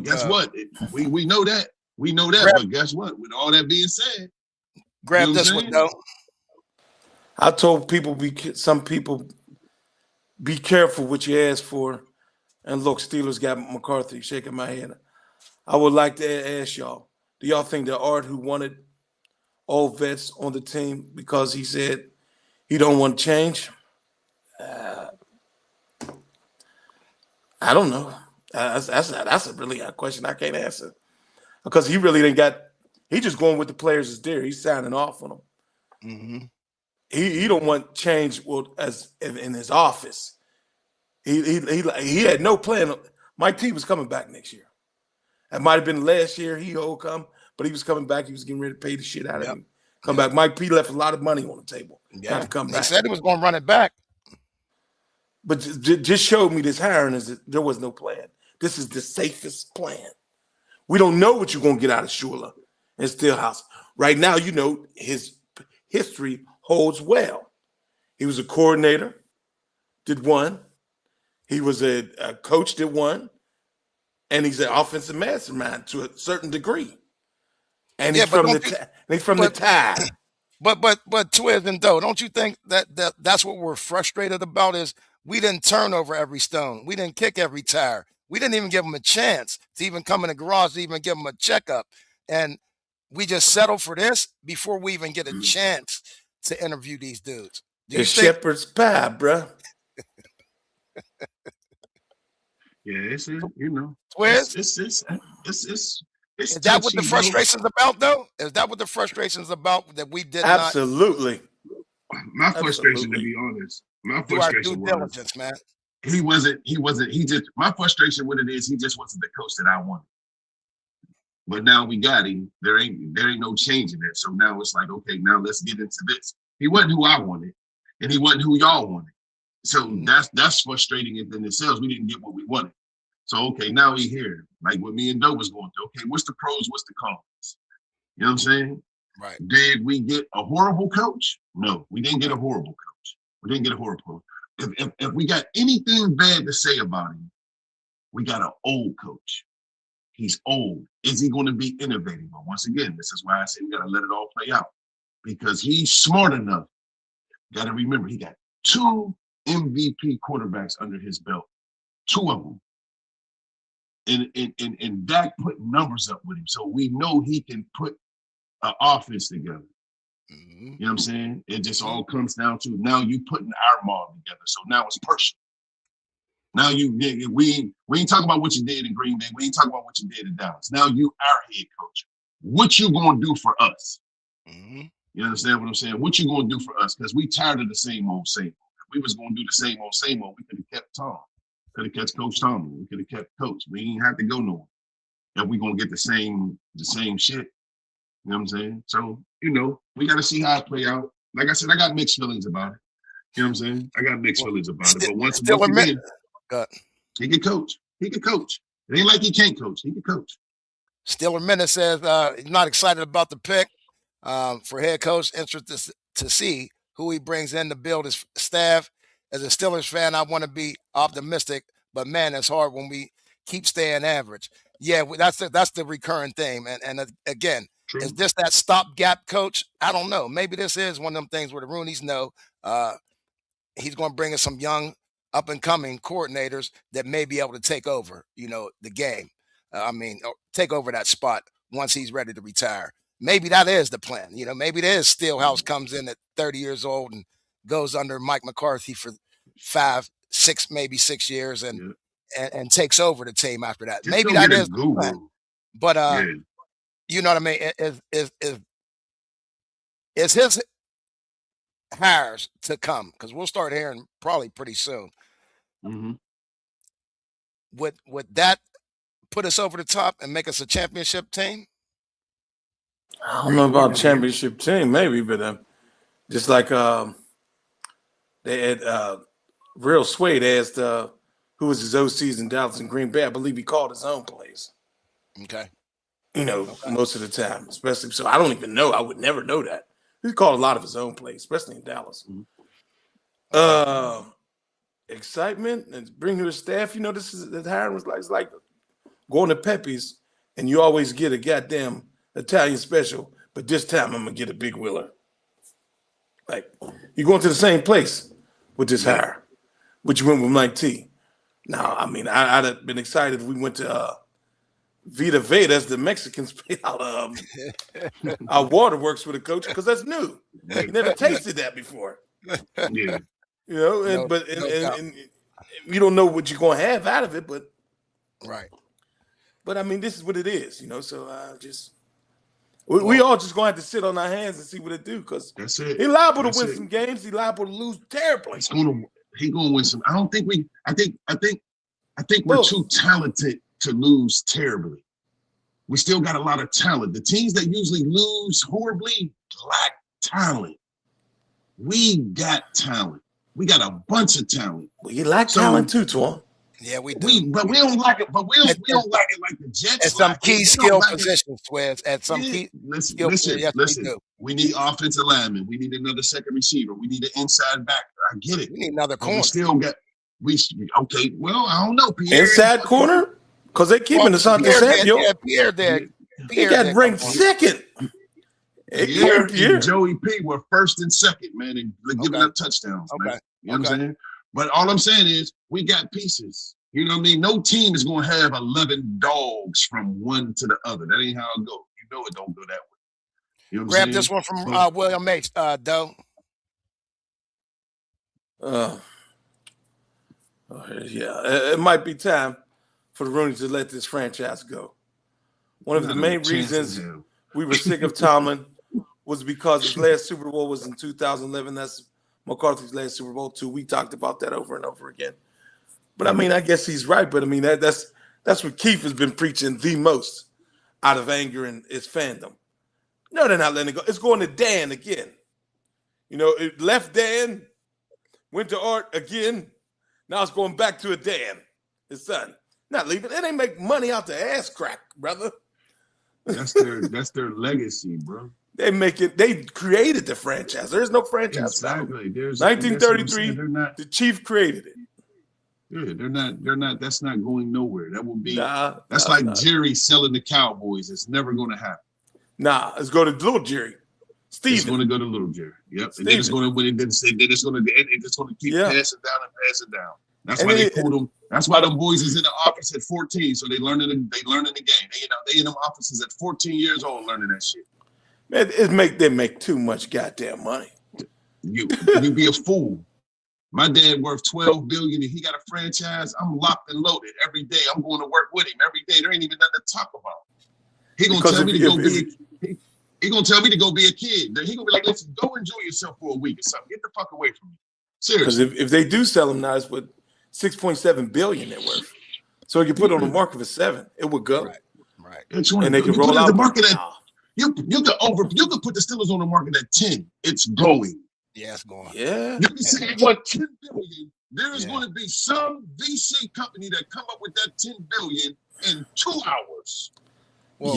[SPEAKER 2] guess what? We know that. We know that. But guess what? With all that being said,
[SPEAKER 3] grab this one though.
[SPEAKER 1] I told some people, be careful what you ask for. And look, Steelers got McCarthy. Shaking my head. I would like to ask y'all, do y'all think that Art, who wanted all vets on the team because he said he don't want to change? I don't know. That's a really a question I can't answer. Because he really didn't got – he just going with the players that's there. He's signing off on them.
[SPEAKER 3] Mm-hmm.
[SPEAKER 1] He don't want change as in his office. He had no plan. Mike T was coming back next year. It might have been last year he come, but he was coming back. He was getting ready to pay the shit out of him. Come back. Mike P left a lot of money on the table. Not to come back.
[SPEAKER 3] He said he was going to run it back.
[SPEAKER 1] But just showed me this hiring is that there was no plan. This is the safest plan. We don't know what you're going to get out of Shula and Stillhouse. Right now, you know, his history holds well. He was a coordinator, did one. He was a coach, did one. And he's an offensive mastermind to a certain degree. And he's from the Tide.
[SPEAKER 3] But Twiz and Doe, don't you think that's what we're frustrated about is we didn't turn over every stone. We didn't kick every tire. We didn't even give them a chance to even come in the garage to even give them a checkup. And we just settled for this before we even get a chance to interview these dudes.
[SPEAKER 1] It's shepherd's pie, bro.
[SPEAKER 2] It's you know.
[SPEAKER 3] Twiz?
[SPEAKER 2] It's
[SPEAKER 3] Is that what the frustration's about, though? Is that what the frustration's about that we did
[SPEAKER 1] Absolutely.
[SPEAKER 2] My frustration, to be honest, my frustration
[SPEAKER 3] due diligence, man.
[SPEAKER 2] My frustration with it is he just wasn't the coach that I wanted. But now we got him. There ain't no changing it. So now it's like, okay, now let's get into this. He wasn't who I wanted, and he wasn't who y'all wanted. So that's frustrating in itself. We didn't get what we wanted. So okay, now we here. Like what me and Doe was going through. Okay, what's the pros? What's the cons? You know what I'm saying?
[SPEAKER 3] Right.
[SPEAKER 2] Did we get a horrible coach? No, we didn't get a horrible coach. We didn't get a horrible coach. If we got anything bad to say about him, we got an old coach. He's old. Is he going to be innovative? But once again, this is why I say we got to let it all play out because he's smart enough. Got to remember, he got 2 MVP quarterbacks under his belt, 2 of them. And Dak put numbers up with him. So we know he can put an offense together. Mm-hmm. You know what I'm saying? It just all comes down to now you putting our model together. So now it's personal. Now we ain't talking about what you did in Green Bay. We ain't talking about what you did in Dallas. Now you our head coach. What you gonna do for us? Mm-hmm. You understand what I'm saying? What you gonna do for us? Because we tired of the same old. If we was gonna do the same old, we could have kept Tom. Could have kept Coach Tomlin. We could have kept Coach. We ain't have to go nowhere. And we gonna get the same shit. You know what I'm saying? So, you know, we got to see how it play out. Like I said, I got mixed feelings about it. You know what I'm saying? I got mixed feelings about it. But once again, he can coach. He can coach. It ain't like he can't coach. He can coach.
[SPEAKER 3] Steeler Minute says he's not excited about the pick for head coach. Interested to see who he brings in to build his staff. As a Steelers fan, I want to be optimistic, but man, it's hard when we keep staying average. Yeah, that's the recurring theme. And again, true. Is this that stopgap coach? I don't know. Maybe this is one of them things where the Roonies know he's going to bring in some young, up-and-coming coordinators that may be able to take over, the game. Take over that spot once he's ready to retire. maybe that is the plan. Maybe there is Steelhouse comes in at 30 years old and goes under Mike McCarthy for 5, 6, maybe 6 years and takes over the team after that.
[SPEAKER 2] Just
[SPEAKER 3] maybe
[SPEAKER 2] don't
[SPEAKER 3] that
[SPEAKER 2] get a
[SPEAKER 3] is the
[SPEAKER 2] guru.
[SPEAKER 3] plan. But you know what I mean? Is his hires to come, because we'll start hearing probably pretty soon.
[SPEAKER 2] Mm-hmm.
[SPEAKER 3] Would that put us over the top and make us a championship team?
[SPEAKER 1] I don't know about championship team, maybe, but just like they had Real Suede asked who was his OCs in Dallas and Green Bay. I believe he called his own plays.
[SPEAKER 3] Okay.
[SPEAKER 1] Most of the time, especially. So I don't even know. I would never know that. He called a lot of his own plays, especially in Dallas. Excitement and bring to his staff. This is the hiring was like, it's like going to Pepe's and you always get a goddamn Italian special, but this time I'm gonna get a big wheeler. Like you're going to the same place with this hire, which you went with Mike T. Now, I mean, I'd have been excited if we went to Vita Veda, as the Mexicans pay out our waterworks with a coach, because that's new. You never tasted that before.
[SPEAKER 2] Yeah.
[SPEAKER 1] And you don't know what you're going to have out of it, but
[SPEAKER 3] right.
[SPEAKER 1] But I mean, this is what it is, So we all just going to have to sit on our hands and see what it do, because
[SPEAKER 2] that's it.
[SPEAKER 1] He's liable to win some games. He's liable to lose terribly.
[SPEAKER 2] He's gonna win some. I don't think we. I think we're too talented to lose terribly. We still got a lot of talent. The teams that usually lose horribly lack talent. We got talent. We got a bunch of talent.
[SPEAKER 1] Well, you lack talent too, Twan.
[SPEAKER 3] Yeah, we do.
[SPEAKER 2] But we don't like it. But we don't like it like the Jets.
[SPEAKER 3] At some key skill positions, Swez. At some key
[SPEAKER 2] skill positions. Listen. We need offensive linemen. We need another second receiver. We need an inside back. I get it.
[SPEAKER 3] We need another corner.
[SPEAKER 2] We still got. Okay. Well, I don't know. Pierre,
[SPEAKER 1] inside corner, because they keeping Asante Samuel.
[SPEAKER 3] Yeah, Pierre there.
[SPEAKER 1] He got ranked second.
[SPEAKER 2] Pierre and Joey P were first and second, man, and giving up touchdowns. Man. You know what I'm saying? But all I'm saying is we got pieces. You know what I mean? No team is going to have 11 dogs from one to the other. That ain't how it goes. You know it don't go that way. You know what
[SPEAKER 3] Grab
[SPEAKER 2] I'm
[SPEAKER 3] this one from William H. Doe.
[SPEAKER 1] It might be time for the Rooney to let this franchise go. One of the main reasons we were sick of Tomlin was because his last Super Bowl was in 2011. That's McCarthy's last Super Bowl too. We talked about that over and over again. But I mean, I guess he's right. But I mean, that's what Keith has been preaching the most out of anger in his fandom. No, they're not letting it go. It's going to Dan again. It left Dan, went to Art again. Now it's going back to a Dan, his son. Not leaving. It ain't make money out the ass crack, brother.
[SPEAKER 2] That's their legacy, bro.
[SPEAKER 1] They created the franchise. There's no franchise.
[SPEAKER 2] Exactly.
[SPEAKER 1] 1933, the Chief created it.
[SPEAKER 2] Yeah, they're not. That's not going nowhere. That will be. That's
[SPEAKER 1] like
[SPEAKER 2] Jerry selling the Cowboys. It's never going to happen.
[SPEAKER 1] Nah, let's go to little Jerry. Steven.
[SPEAKER 2] It's going to go to little Jerry. Yep. And then it's going to win. Then it's going to keep passing down and passing down. That's why they pulled them. That's why them boys is in the office at 14. So they learning the game. They in them offices at 14 years old learning that shit.
[SPEAKER 1] Man, they make too much goddamn money.
[SPEAKER 2] You be a fool. My dad worth $12 billion and he got a franchise. I'm locked and loaded every day. I'm going to work with him every day. There ain't even nothing to talk about. He gonna tell me to go be. He gonna tell me to go be a kid. He gonna be like, "Listen, go enjoy yourself for a week or something. Get the fuck away from me." Seriously.
[SPEAKER 1] Because if they do sell them now, it's what $6.7 billion they're worth. So if you put on the market for $7, it would go.
[SPEAKER 3] Right.
[SPEAKER 1] And they can roll out
[SPEAKER 2] the market at. You could put the Steelers on the market at 10. It's going.
[SPEAKER 3] Yeah, it's going.
[SPEAKER 1] Yeah.
[SPEAKER 2] You can say you want $10 billion. There is going to be some VC company that come up with that $10 billion in 2 hours.
[SPEAKER 3] Well,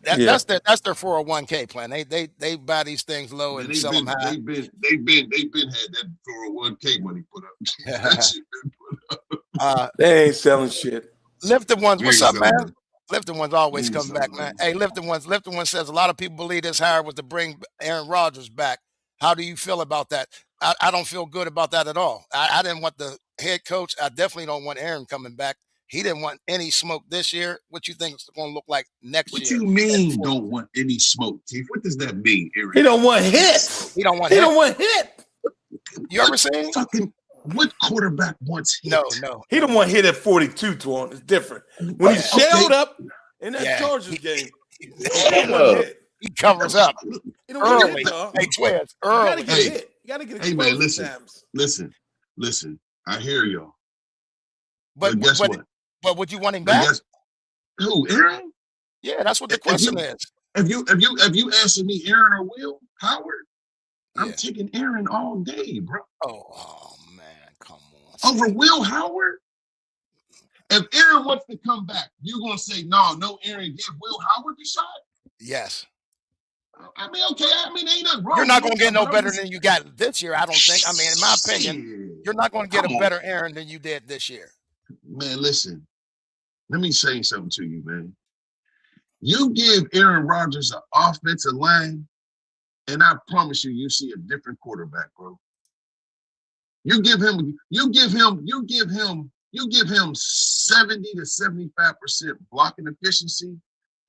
[SPEAKER 3] that's their 401k plan. They buy these things low and sell them high.
[SPEAKER 2] They've been had that 401k money put up. That shit been put
[SPEAKER 1] up. They ain't selling shit.
[SPEAKER 3] Lifted Ones, what's up, man? Lifted Ones always come back, man. Hey, Lifted Ones says a lot of people believe this hire was to bring Aaron Rodgers back. How do you feel about that? I don't feel good about that at all. I didn't want the head coach. I definitely don't want Aaron coming back. He didn't want any smoke this year. What you think it's going to look like next
[SPEAKER 2] What
[SPEAKER 3] year?
[SPEAKER 2] you mean don't want any smoke, Chief? What does that mean, Eric?
[SPEAKER 1] He don't want hits.
[SPEAKER 3] He don't want
[SPEAKER 1] He
[SPEAKER 3] hit.
[SPEAKER 1] don't want hit.
[SPEAKER 3] You ever seen?
[SPEAKER 2] What quarterback wants hit?
[SPEAKER 3] No.
[SPEAKER 1] He don't want hit at 42, Twan. It's different. When he shelled up in that Chargers game,
[SPEAKER 3] he covers up
[SPEAKER 1] he don't want
[SPEAKER 3] early.
[SPEAKER 1] hit, dog.
[SPEAKER 3] Hey, Twins, early.
[SPEAKER 1] You gotta get a hit. You gotta get a
[SPEAKER 2] Hey,
[SPEAKER 1] hit
[SPEAKER 2] man,
[SPEAKER 1] sometimes.
[SPEAKER 2] listen. I hear y'all.
[SPEAKER 3] But
[SPEAKER 2] guess what?
[SPEAKER 3] But would you want him back?
[SPEAKER 2] Who, Aaron?
[SPEAKER 3] Yeah, that's what the question is.
[SPEAKER 2] If you asking me Aaron or Will Howard, I'm taking Aaron all day, bro.
[SPEAKER 3] Oh man, come on.
[SPEAKER 2] Over Will Howard? If Aaron wants to come back, you're gonna say no, Aaron, give Will Howard the shot?
[SPEAKER 3] Yes.
[SPEAKER 2] I mean, okay. I mean, ain't nothing wrong.
[SPEAKER 3] You're not going to get no better than you got this year, I don't think. I mean, in my opinion, you're not going to get a better Aaron than you did this year.
[SPEAKER 2] Man, listen. Let me say something to you, man. You give Aaron Rodgers an offensive line, and I promise you see a different quarterback, bro. You give him 70 to 75% blocking efficiency,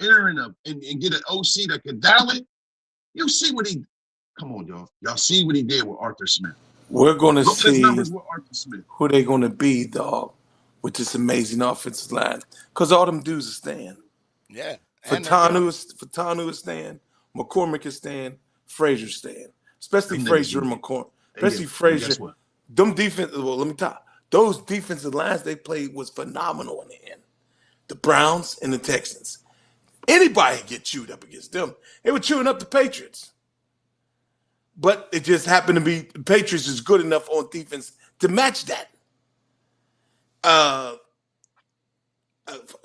[SPEAKER 2] Aaron and get an OC that can dial it. You see what he. Come on, y'all. Y'all see what he did with Arthur Smith.
[SPEAKER 1] We're going to see
[SPEAKER 2] Arthur Smith.
[SPEAKER 1] who they're going to be, dog, with this amazing offensive line. Because all them dudes are staying.
[SPEAKER 3] Yeah.
[SPEAKER 1] Fatanu is staying. McCormick is staying. Frazier's staying. Especially Frazier and McCormick. Especially Frazier. Them defense. Well, let me talk. Those defensive lines they played was phenomenal in the end. The Browns and the Texans. Anybody get chewed up against them. They were chewing up the Patriots. But it just happened to be the Patriots is good enough on defense to match that.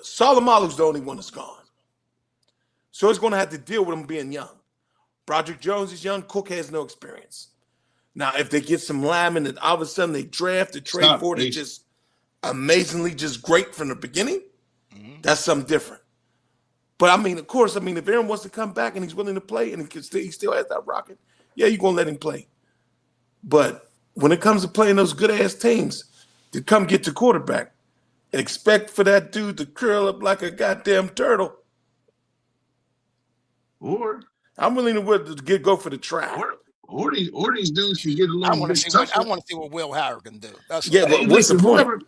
[SPEAKER 1] Solomalu's the only one that's gone. So it's going to have to deal with him being young. Broderick Jones is young. Cook has no experience. Now, if they get some linemen and all of a sudden they draft a trade for it, just amazingly just great from the beginning, that's something different. But I mean, of course, if Aaron wants to come back and he's willing to play and he still has that rocket, yeah, you're going to let him play. But when it comes to playing those good-ass teams, to come get the quarterback and expect for that dude to curl up like a goddamn turtle.
[SPEAKER 2] Or
[SPEAKER 1] I'm willing to go for the try.
[SPEAKER 2] Or these dudes can get a little bit tougher.
[SPEAKER 3] I want to see what Will Howard can do. But
[SPEAKER 1] what's the point?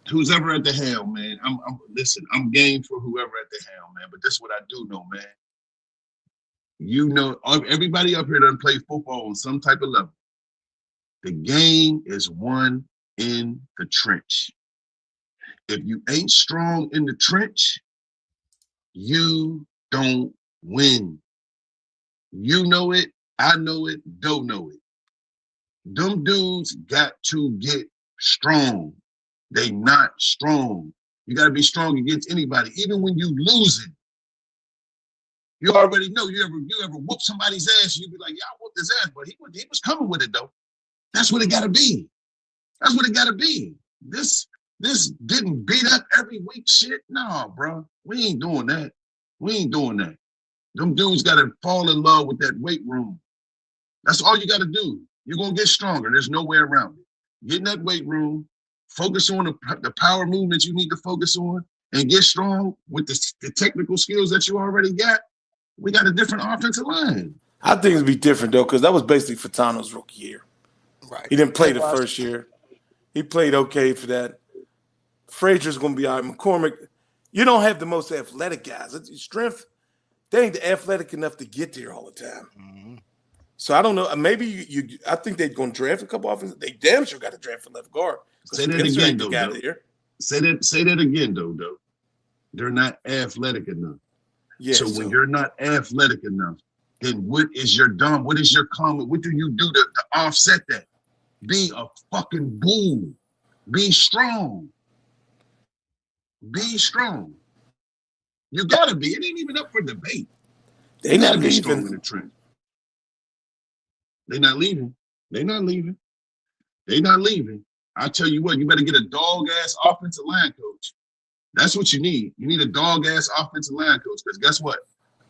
[SPEAKER 2] Who's ever at the helm, man. I'm game for whoever at the helm, man. But this is what I do know, man. You know, everybody up here doesn't play football on some type of level. The game is won in the trench. If you ain't strong in the trench, you don't win. You know it. I know it. Don't know it. Them dudes got to get strong. They not strong. You got to be strong against anybody, even when you losing. You already know. You ever whoop somebody's ass, you be like, yeah, I whooped his ass, but he was coming with it though. That's what it got to be. That's what it got to be. This getting beat up every week shit. Nah, bro. We ain't doing that. Them dudes got to fall in love with that weight room. That's all you got to do. You're going to get stronger. There's no way around it. Get in that weight room, focus on the power movements you need to focus on, and get strong with the technical skills that you already got. We got a different offensive line.
[SPEAKER 1] I think it'd be different, though, because that was basically Fatano's rookie year.
[SPEAKER 3] Right.
[SPEAKER 1] He didn't play the first year. He played okay for that. Frazier's going to be all right. McCormick, you don't have the most athletic guys. Strength, they ain't athletic enough to get there all the time.
[SPEAKER 3] Mm-hmm.
[SPEAKER 1] So I don't know. Maybe I think they're going to draft a couple offensive. They damn sure got to draft a left guard.
[SPEAKER 2] Say that again, though. Say that again, though. They're not athletic enough.
[SPEAKER 1] Yeah,
[SPEAKER 2] so when you're not athletic enough, then what is your comment? What do you do to offset that? Be a fucking bull. Be strong. Be strong. You gotta be. It ain't even up for debate.
[SPEAKER 1] They not
[SPEAKER 2] be strong
[SPEAKER 1] leaving
[SPEAKER 2] in the trench. They not leaving. I tell you what, you better get a dog-ass offensive line coach. That's what you need. You need a dog-ass offensive line coach, because guess what?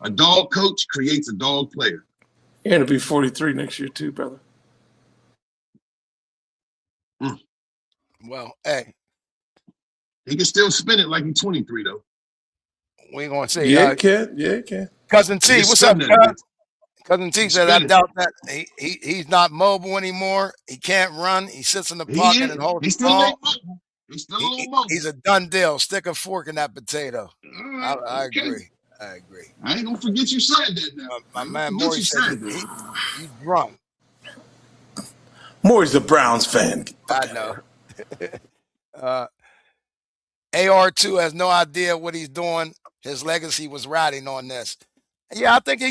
[SPEAKER 2] A dog coach creates a dog player.
[SPEAKER 1] And it'll be 43 next year too, brother.
[SPEAKER 3] Well, hey.
[SPEAKER 2] He can still spin it like he's 23 though.
[SPEAKER 3] We ain't gonna say.
[SPEAKER 1] Yeah, it can. Yeah, it can.
[SPEAKER 3] Cousin T,
[SPEAKER 2] He can
[SPEAKER 3] what's up,
[SPEAKER 2] spin that
[SPEAKER 3] cuz?
[SPEAKER 2] bitch.
[SPEAKER 3] Cousin T
[SPEAKER 2] He
[SPEAKER 3] said, I
[SPEAKER 2] spin it.
[SPEAKER 3] doubt that he's not mobile anymore. He can't run. He sits in the
[SPEAKER 2] He
[SPEAKER 3] pocket
[SPEAKER 2] is.
[SPEAKER 3] and holds
[SPEAKER 2] He's
[SPEAKER 3] the
[SPEAKER 2] still
[SPEAKER 3] ball.
[SPEAKER 2] He's still a little mobile.
[SPEAKER 3] He's a done deal. Stick a fork in that potato.
[SPEAKER 2] Right,
[SPEAKER 3] I
[SPEAKER 2] okay.
[SPEAKER 3] agree. I agree.
[SPEAKER 2] I ain't gonna forget you said that now.
[SPEAKER 3] My man Maury said you drunk.
[SPEAKER 1] Maury's a Browns fan.
[SPEAKER 3] I know. AR2 has no idea what he's doing. His legacy was riding on this. Yeah, I think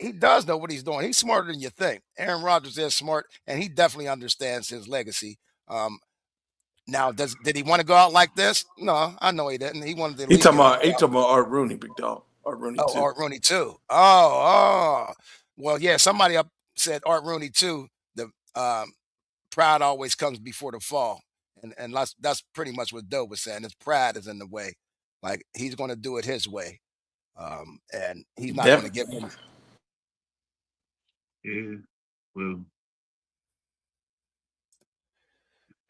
[SPEAKER 3] he does know what he's doing. He's smarter than you think. Aaron Rodgers is smart, and he definitely understands his legacy. Now, did he want to go out like this? No, I know he didn't. He wanted to.
[SPEAKER 1] He talking about Art Rooney, big dog. Art Rooney too.
[SPEAKER 3] Art Rooney too. Oh. Well, yeah. Somebody up said Art Rooney too. The pride always comes before the fall, and that's pretty much what Doe was saying. His pride is in the way. Like he's going to do it his way, and he's not going to give him.
[SPEAKER 2] Yeah, well,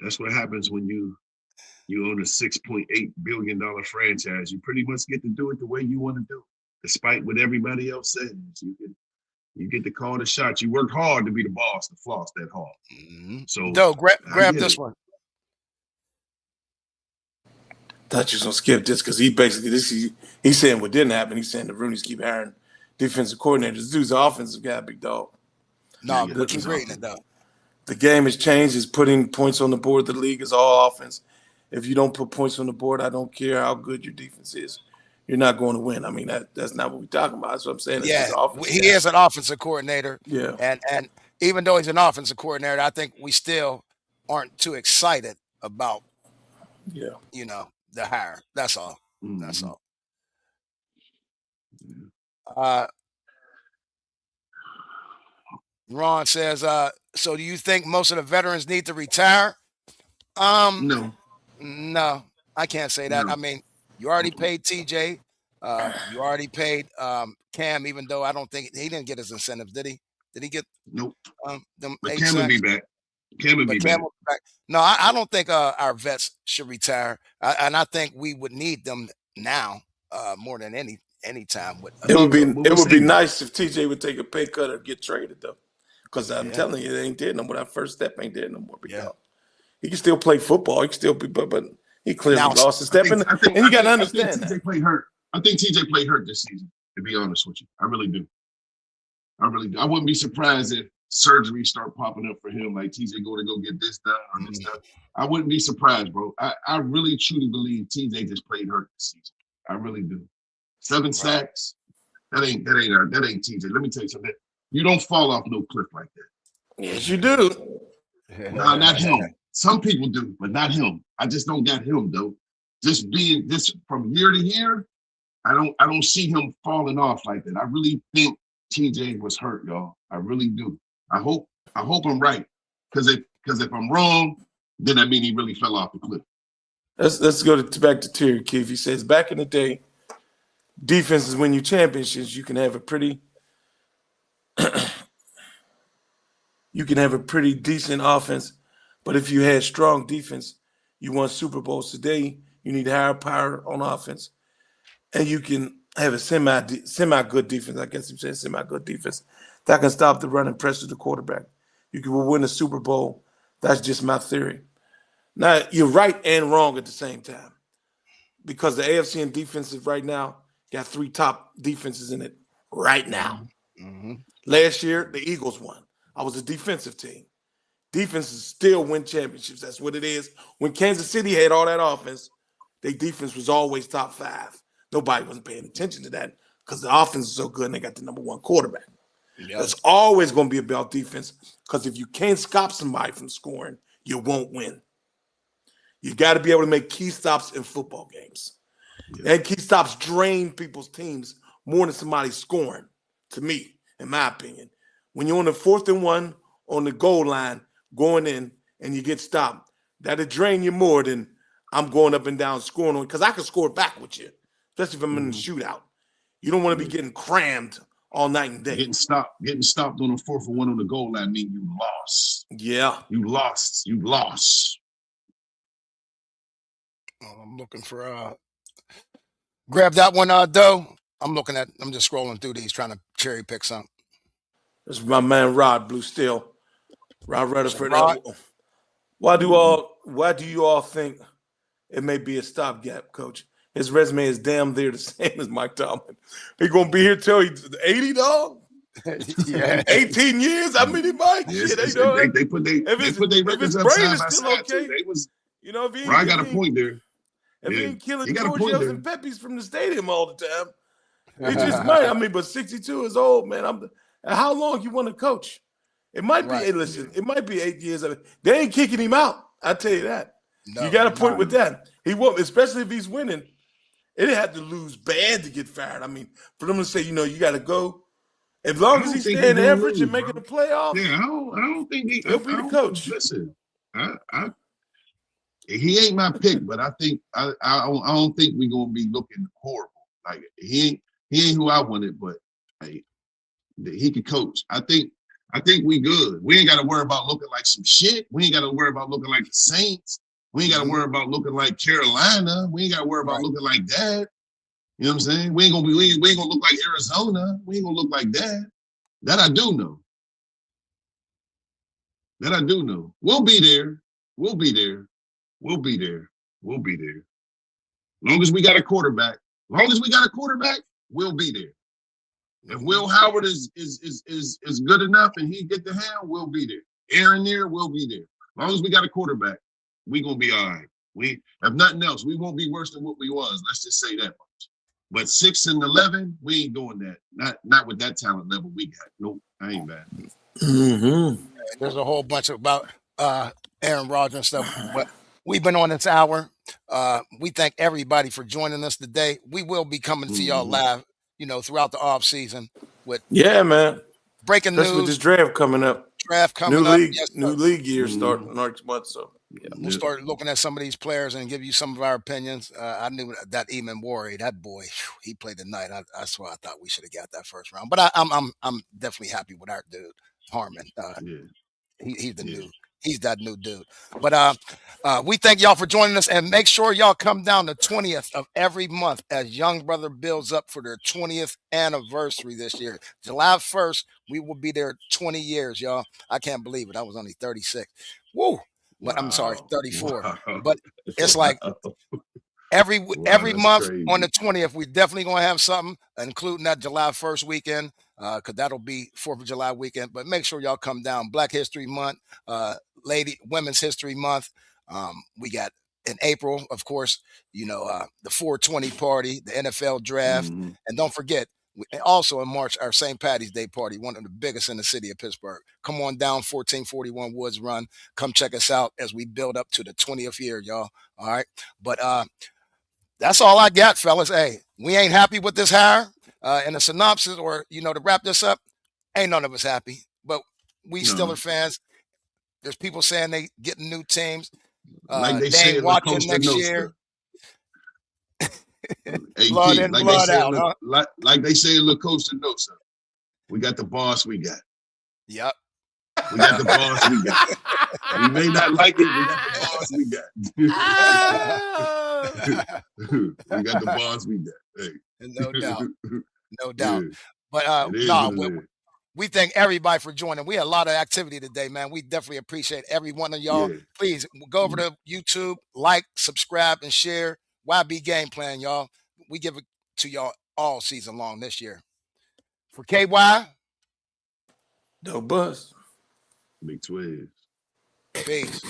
[SPEAKER 2] that's what happens when you own a $6.8 billion franchise. You pretty much get to do it the way you want to do it, despite what everybody else says. You get to call the shots. You work hard to be the boss, to floss that hard.
[SPEAKER 3] Mm-hmm.
[SPEAKER 2] So,
[SPEAKER 3] Doe, grab this one.
[SPEAKER 1] Thought you was gonna skip this because he basically he's saying what didn't happen. He's saying the Rooney's keep hiring defensive coordinators. This dude's an offensive guy, big dog.
[SPEAKER 3] No, but keep reading it though.
[SPEAKER 1] The game has changed. It's putting points on the board. The league is all offense. If you don't put points on the board, I don't care how good your defense is. You're not going to win. I mean, that's not what we're talking about. That's what I'm saying.
[SPEAKER 3] Yeah, he is an offensive coordinator.
[SPEAKER 1] Yeah.
[SPEAKER 3] And even though he's an offensive coordinator, I think we still aren't too excited about, the hire. That's all. Mm-hmm. That's all. Ron says, so do you think most of the veterans need to retire?
[SPEAKER 2] No,
[SPEAKER 3] I can't say that.
[SPEAKER 2] No.
[SPEAKER 3] I mean, you already paid TJ. You already paid Cam, even though I don't think he didn't get his incentives, did he? Did he get?
[SPEAKER 2] Nope.
[SPEAKER 3] Them
[SPEAKER 2] but Cam will be back. Cam will be back.
[SPEAKER 3] No, I don't think our vets should retire, and I think we would need them now more than any time.
[SPEAKER 1] It would be nice if TJ would take a pay cut or get traded though, because I'm telling you, it ain't there no more. That first step ain't there no more. He can still play football. He can still be, but he clearly lost his step. And you got to understand that.
[SPEAKER 2] TJ played hurt. I think TJ played hurt this season, to be honest with you. I really do. I wouldn't be surprised if surgery start popping up for him, like TJ going to go get this done or this done. I wouldn't be surprised, bro. I really, truly believe TJ just played hurt this season. I really do. 7 sacks. That ain't TJ. Let me tell you something. You don't fall off no cliff like that.
[SPEAKER 1] Yes, you do.
[SPEAKER 2] Nah, not him. Some people do, but not him. I just don't got him though. Just being this from year to year, I don't see him falling off like that. I really think TJ was hurt, y'all. I really do. I hope I'm right. Because if I'm wrong, then that means he really fell off the cliff.
[SPEAKER 1] Let's go back to Terry Keefe. He says back in the day, defenses win you championships. You can have a pretty decent offense, but if you had strong defense, you won Super Bowls. Today, you need higher power on offense, and you can have a semi good defense. I guess you said semi good defense that can stop the run and pressure the quarterback. You can win a Super Bowl. That's just my theory. Now, you're right and wrong at the same time, because the AFC in defensive right now got 3 top defenses in it right now. Mm-hmm. Last year, the Eagles won. I was a defensive team. Defenses still win championships. That's what it is. When Kansas City had all that offense, their defense was always top 5. Nobody wasn't paying attention to that because the offense is so good and they got the number 1 quarterback. Yep. It's always going to be about defense, because if you can't stop somebody from scoring, you won't win. You got to be able to make key stops in football games. Yeah. And key stops drain people's teams more than somebody scoring, to me, in my opinion. When you're on the 4th and 1 on the goal line going in and you get stopped, that'll drain you more than I'm going up and down scoring on, because I can score back with you, especially if I'm in the shootout. You don't want to be getting crammed all night and day.
[SPEAKER 2] Getting stopped on the 4th and 1 on the goal line means you lost.
[SPEAKER 1] Yeah.
[SPEAKER 2] You lost.
[SPEAKER 3] I'm looking for grab that one, Doe. I'm just scrolling through these, trying to cherry pick some.
[SPEAKER 1] This is my man Rod Blue Steel. Rod Rutherford.
[SPEAKER 3] Rod?
[SPEAKER 1] Why do you all think it may be a stopgap, Coach? His resume is damn near the same as Mike Tomlin. He gonna be here till he's 80, dog.
[SPEAKER 3] Yeah.
[SPEAKER 1] 18 years. I mean, he might.
[SPEAKER 2] Yes,
[SPEAKER 1] Shit,
[SPEAKER 2] they put their records up side by side too. They was,
[SPEAKER 1] you know, if he
[SPEAKER 2] Rod got a point there.
[SPEAKER 1] If he ain't killing
[SPEAKER 2] got a point
[SPEAKER 1] Georgios
[SPEAKER 2] there.
[SPEAKER 1] and Pepis from the stadium all the time, he just might. I mean, but 62 is old, man. How long you want to coach? It might be.
[SPEAKER 3] Right.
[SPEAKER 1] Hey, listen, it might be 8 years. They ain't kicking him out. I tell you that.
[SPEAKER 3] No,
[SPEAKER 1] you got a point with that. He won't, especially if he's winning. It didn't have to lose bad to get fired. I mean, for them to say, you got to go. As long as he's staying average and making the playoffs,
[SPEAKER 2] yeah, I don't think
[SPEAKER 1] he'll be the coach.
[SPEAKER 2] Listen, he ain't my pick, but I think I don't think we're gonna be looking horrible. Like he ain't who I wanted, but hey, he can coach. I think we good. We ain't got to worry about looking like some shit. We ain't got to worry about looking like the Saints. We ain't got to worry about looking like Carolina. We ain't got to worry about looking like that. You know what I'm saying? We ain't gonna look like Arizona. We ain't gonna look like that. That I do know. We'll be there. We'll be there. Long as we got a quarterback. We'll be there. If Will Howard is good enough and he get the hand, we'll be there. Aaron there, we'll be there. As long as we got a quarterback, we gonna be all right. If nothing else, we won't be worse than what we was. Let's just say that much. But 6-11, we ain't doing that. Not with that talent level we got. Nope, I ain't bad.
[SPEAKER 1] Mm-hmm.
[SPEAKER 3] There's a whole bunch about Aaron Rodgers and stuff, but we've been on this hour. We thank everybody for joining us today. We will be coming to y'all live, throughout the off season with
[SPEAKER 1] man,
[SPEAKER 3] breaking
[SPEAKER 1] news. With this draft coming up. New league year starting next month. So
[SPEAKER 3] we'll start looking at some of these players and give you some of our opinions. I knew that Eamon Warrior, that boy, he played the night. I swear I thought we should have got that first round, but I'm definitely happy with our dude Harmon. He's that new dude. But we thank y'all for joining us, and make sure y'all come down the 20th of every month as Young Brother builds up for their 20th anniversary this year. July 1st, we will be there 20 years, y'all. I can't believe it. I was only 36. Woo! But I'm sorry, 34. Wow. But it's like every month crazy. On the 20th, we definitely gonna have something, including that July 1st weekend, because that'll be 4th of July weekend. But make sure y'all come down. Black History Month, Women's History Month. We got in April, of course, the 420 party, the NFL draft, and don't forget, also in March, our St. Patty's Day party, one of the biggest in the city of Pittsburgh. Come on down, 1441 Woods Run. Come check us out as we build up to the 20th year, y'all. All right, but that's all I got, fellas. Hey, we ain't happy with this hire. In a synopsis, or to wrap this up, ain't none of us happy. But we Steelers fans. There's people saying they getting new teams.
[SPEAKER 2] Like they ain't watching next year.
[SPEAKER 3] Blood in, blood out. Huh?
[SPEAKER 2] Like they say in La Costa Nostra. We got the boss we got.
[SPEAKER 3] Yep.
[SPEAKER 2] We got the boss we got. We may not like it, we got the boss we got. We got the boss we got. Hey.
[SPEAKER 3] No doubt. But we thank everybody for joining. We had a lot of activity today, man. We definitely appreciate every one of y'all. Yeah. Please go over to YouTube, like, subscribe, and share. YB Game Plan, y'all. We give it to y'all all season long this year. For KY,
[SPEAKER 1] Doe Bus,
[SPEAKER 2] Big Twizzy.
[SPEAKER 3] Peace.